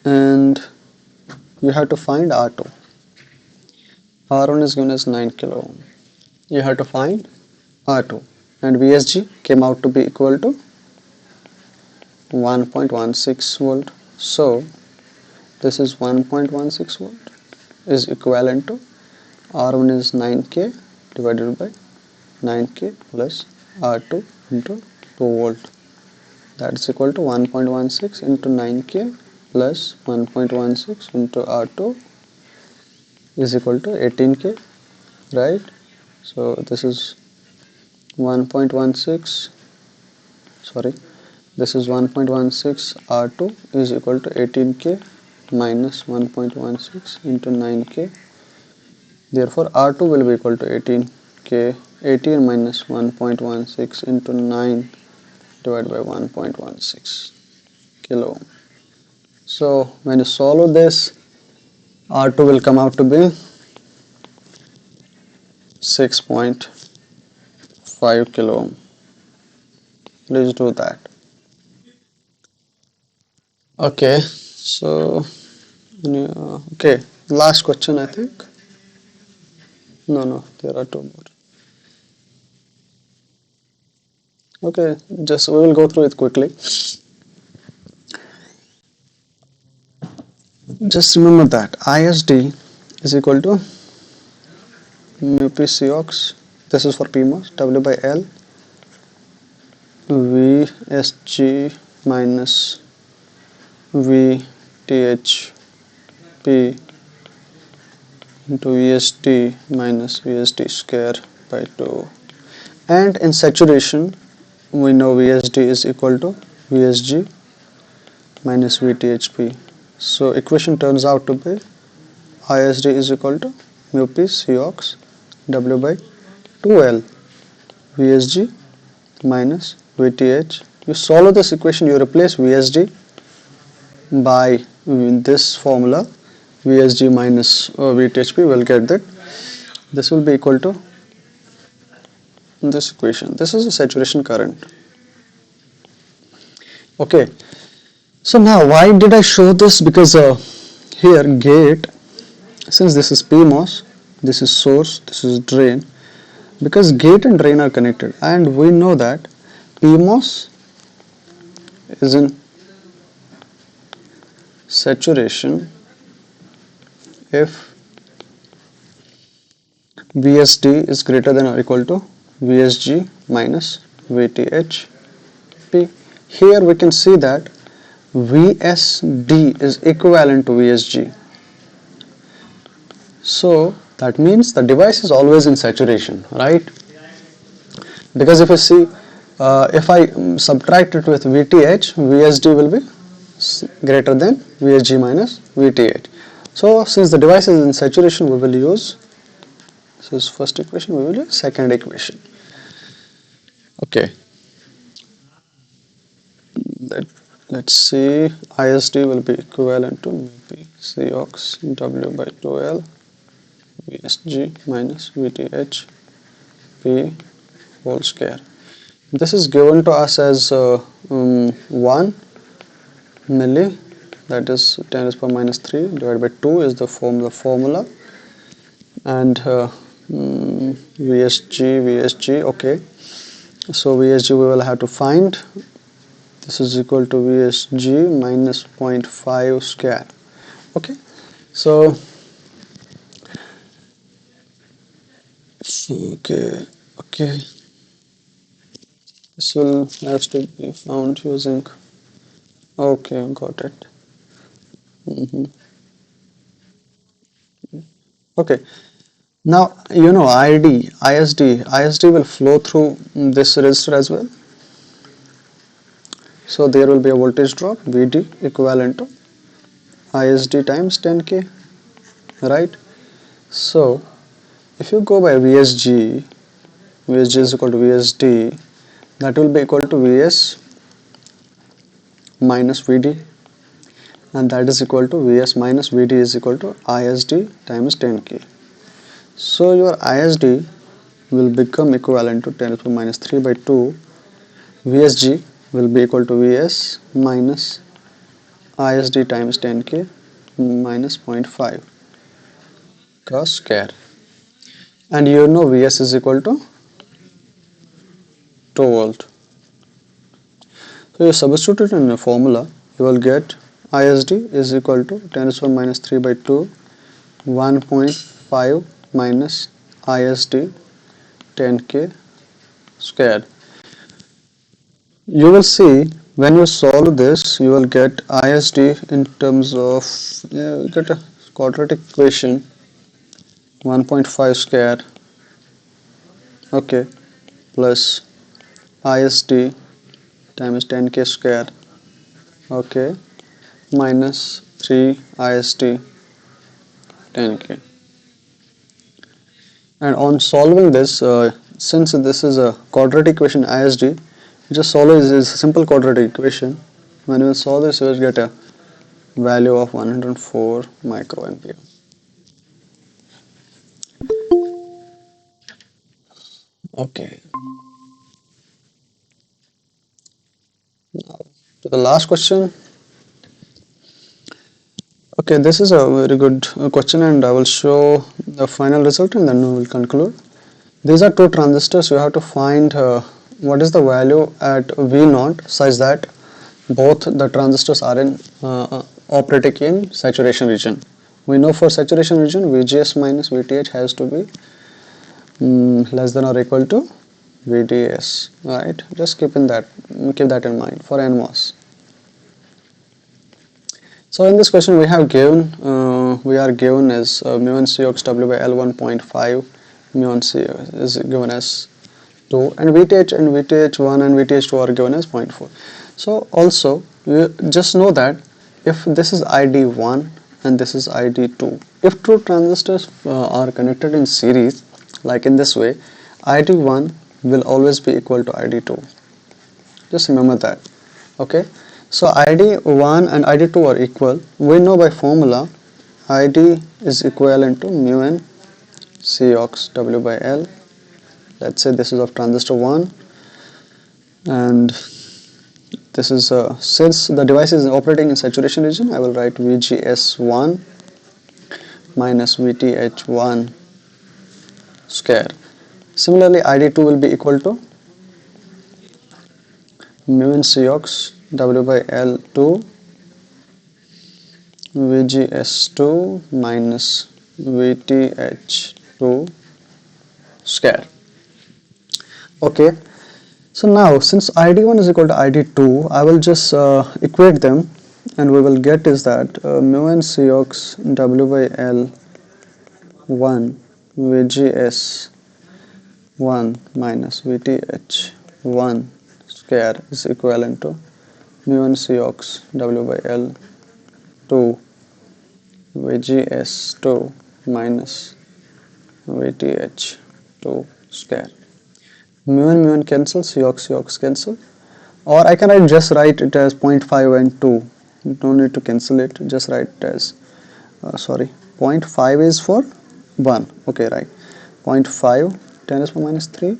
and you have to find R2. R1 is given as 9 kilo ohm. You have to find R2, and Vsg came out to be equal to 1.16 volt. So this is 1.16 volt is equivalent to R1 is 9k divided by 9k plus R2 into 2 volt. That is equal to 1.16 into 9k plus 1.16 into R2 is equal to 18k, right? So this is 1.16, sorry, this is 1.16 R2 is equal to 18k minus 1.16 into 9k. Therefore R2 will be equal to 18k. 18 minus 1.16 into 9 divided by 1.16 kilo ohm. So when you solve this, R2 will come out to be 6.5 kilo ohm. Please do that. Okay, so okay, last question I think. No, there are two more. Okay, just we will go through it quickly. Just remember that ISD is equal to mu p Cox. This is for PMOS. W by L VSG minus VTH P into VSD minus VSD square by 2. And in saturation, we know VSD is equal to VSG minus VTHP. So equation turns out to be ISD is equal to mu p Cox W by 2L VSG minus VTH. You solve this equation, you replace VSD by this formula VSG minus VTHP, will get that this will be equal to this equation. This is the saturation current. Okay, so now why did I show this? Because here gate, since this is PMOS, this is source, this is drain, because gate and drain are connected, and we know that PMOS is in saturation if VSD is greater than or equal to VSG minus VTHP. Here we can see that VSD is equivalent to VSG. So that means the device is always in saturation, right? Because if I see, if I subtract it with VTH, VSD will be greater than VSG minus VTH. So since the device is in saturation, we will use, this is first equation, we will use second equation. Okay. Let's see, ISD will be equivalent to Cox W by 2L Vsg minus Vth P whole square. This is given to us as 1 milli, that is 10 raised to power minus 3 divided by 2 is the formula, and Vsg, okay, so Vsg we will have to find. This is equal to Vsg minus 0.5 square. Okay, so okay, this will have to be found using, okay, got it. Okay, now you know ISD will flow through this resistor as well, so there will be a voltage drop Vd equivalent to ISD times 10k, right? So if you go by Vsg is equal to Vsd, that will be equal to Vs minus Vd, and that is equal to Vs minus Vd is equal to ISD times 10k. So your ISD will become equivalent to 10 to the minus 3 by 2. Vsg will be equal to Vs minus ISD times 10k minus 0.5 cos square, and you know Vs is equal to 2 volt. So you substitute it in the formula, you will get ISD is equal to 10 to the minus 3 by 2, 1.5 minus ISD 10k square. You will see when you solve this, you will get ISD in terms of, you get a quadratic equation 1.5 square, okay, plus ISD times 10k square, okay, minus 3 ISD 10k. And on solving this, since this is a quadratic equation ISD, just solve is a simple quadratic equation. When you solve this, you will get a value of 104 microampere. Okay. Now to the last question. Okay, this is a very good question, and I will show the final result and then we will conclude. These are two transistors. You have to find what is the value at V0 such that both the transistors are in operating in saturation region. We know for saturation region VGS minus VTH has to be less than or equal to VDS, right? Just keep that in mind for NMOS. So in this question we are given as mu n Cox W by L 1.5, mu n C is given as 2, and VTH1 and VTH2 are given as 0.4. So also you just know that if this is ID1 and this is ID2, if two transistors are connected in series like in this way, ID1 will always be equal to ID2. Just remember that. Okay, so ID1 and ID2 are equal. We know by formula ID is equivalent to mu n Cox W by L. Let's say this is of transistor 1, and this is since the device is operating in saturation region, I will write VGS1 minus VTH1 square. Similarly, ID2 will be equal to mu n Cox W by L2 VGS2 minus VTH2 square. Okay, so now since ID1 is equal to ID2, I will just equate them, and we will get is that mu n Cox W by L1 VGS1 minus VTH1 square is equivalent to mu n Cox W by L2 VGS2 minus VTH2 square. Mu and cancel, Cox cancel, or I can just write it as 0.5 and 2. You don't need to cancel it, just write it as 0.5 is for 1. Okay, right. 0.5 10 raised to minus 3,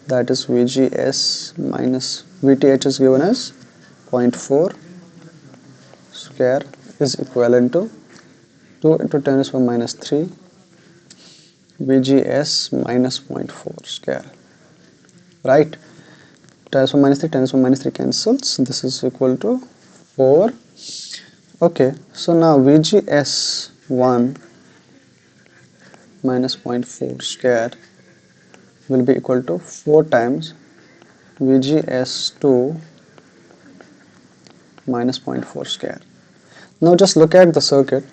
that is VGS minus VTH is given as 0.4 square is equivalent to 2 into 10 raised to minus 3 VGS minus 0.4 square, right? 10 raised to minus 3, 10 raised to minus 3 cancels, this is equal to 4. Okay, so now VGS1 minus 0.4 square will be equal to 4 times VGS2 minus 0.4 square. Now just look at the circuit.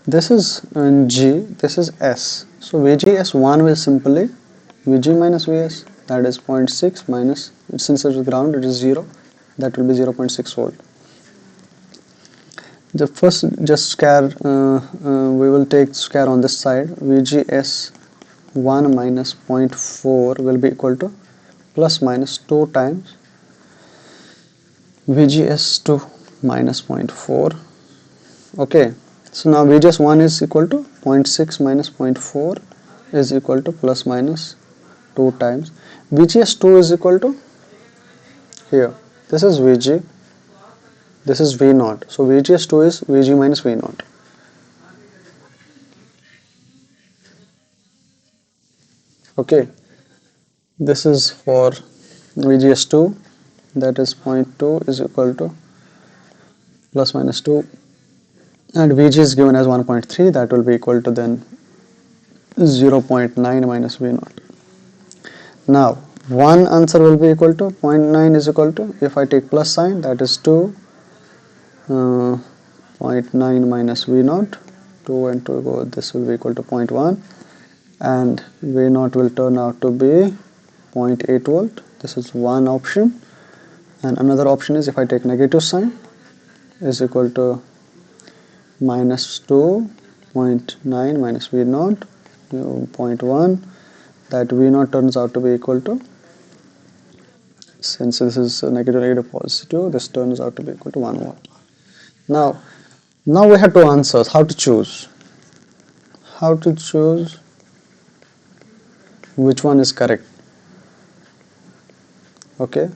This is in G, this is S. So VGS1 will simply VG minus VS, that is 0.6 minus, since it is ground, it is 0, that will be 0.6 volt. The first just square, we will take square on this side. VGS1 minus 0.4 will be equal to plus minus 2 times VGS2 minus 0.4. Okay, so now VGS1 is equal to 0.6 minus 0.4 is equal to plus minus 2 times. VGS2 is equal to, here, this is VG, this is V0. So VGS2 is VG minus V0. Okay, this is for VGS2, that is 0.2 is equal to plus minus 2, and VG is given as 1.3, that will be equal to then 0.9 minus V0. Now one answer will be equal to 0.9 is equal to, if I take plus sign, that is 2, 0.9 minus V0, 2 and 2 go, this will be equal to 0.1, and V0 will turn out to be 0.8 volt. This is one option, and another option is if I take negative sign, is equal to minus 2, 0.9 minus V0, 0.1, that V0 turns out to be equal to, since this is negative negative positive, this turns out to be equal to 1 volt. Now we have two answers. How to choose which one is correct. Okay,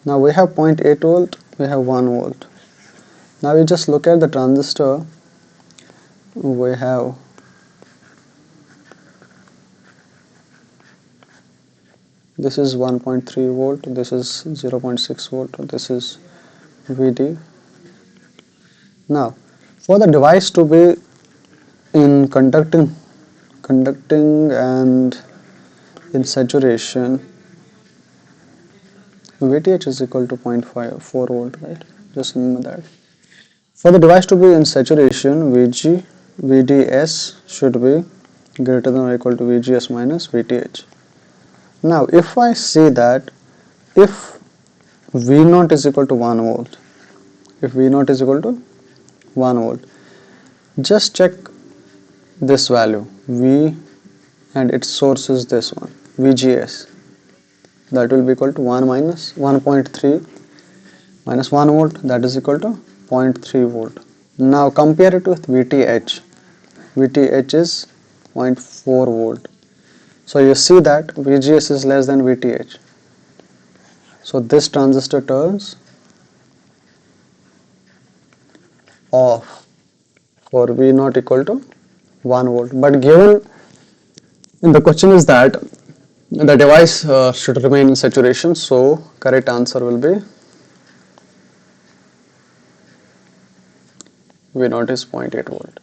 now we have 0.8 volt, we have 1 volt. Now we just look at the transistor. We have this is 1.3 volt, this is 0.6 volt, this is VD. Now for the device to be in conducting and in saturation, VTH is equal to 0.54 volt, right? Just remember that. For the device to be in saturation, VDS should be greater than or equal to VGS minus VTH. Now if I say that if V0 is equal to 1 volt, if V0 is equal to 1 volt, just check this value V, and its source is this one, VGS, that will be equal to 1 minus 1.3 minus 1 volt, that is equal to 0.3 volt. Now compare it with VTH. VTH is 0.4 volt. So you see that VGS is less than VTH. So this transistor turns off for V not equal to 1 volt. But given in the question is that the device should remain in saturation, so correct answer will be V naught is 0.8 volt.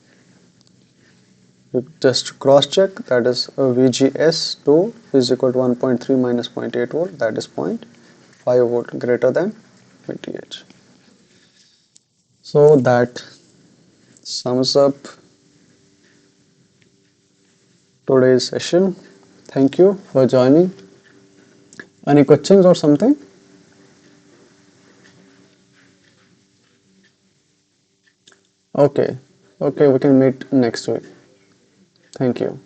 You just cross check, that is VGS2 is equal to 1.3 minus 0.8 volt, that is 0.5 volt greater than VTH. So that sums up today's session. Thank you for joining. Any questions or something? Okay, we can meet next week. Thank you.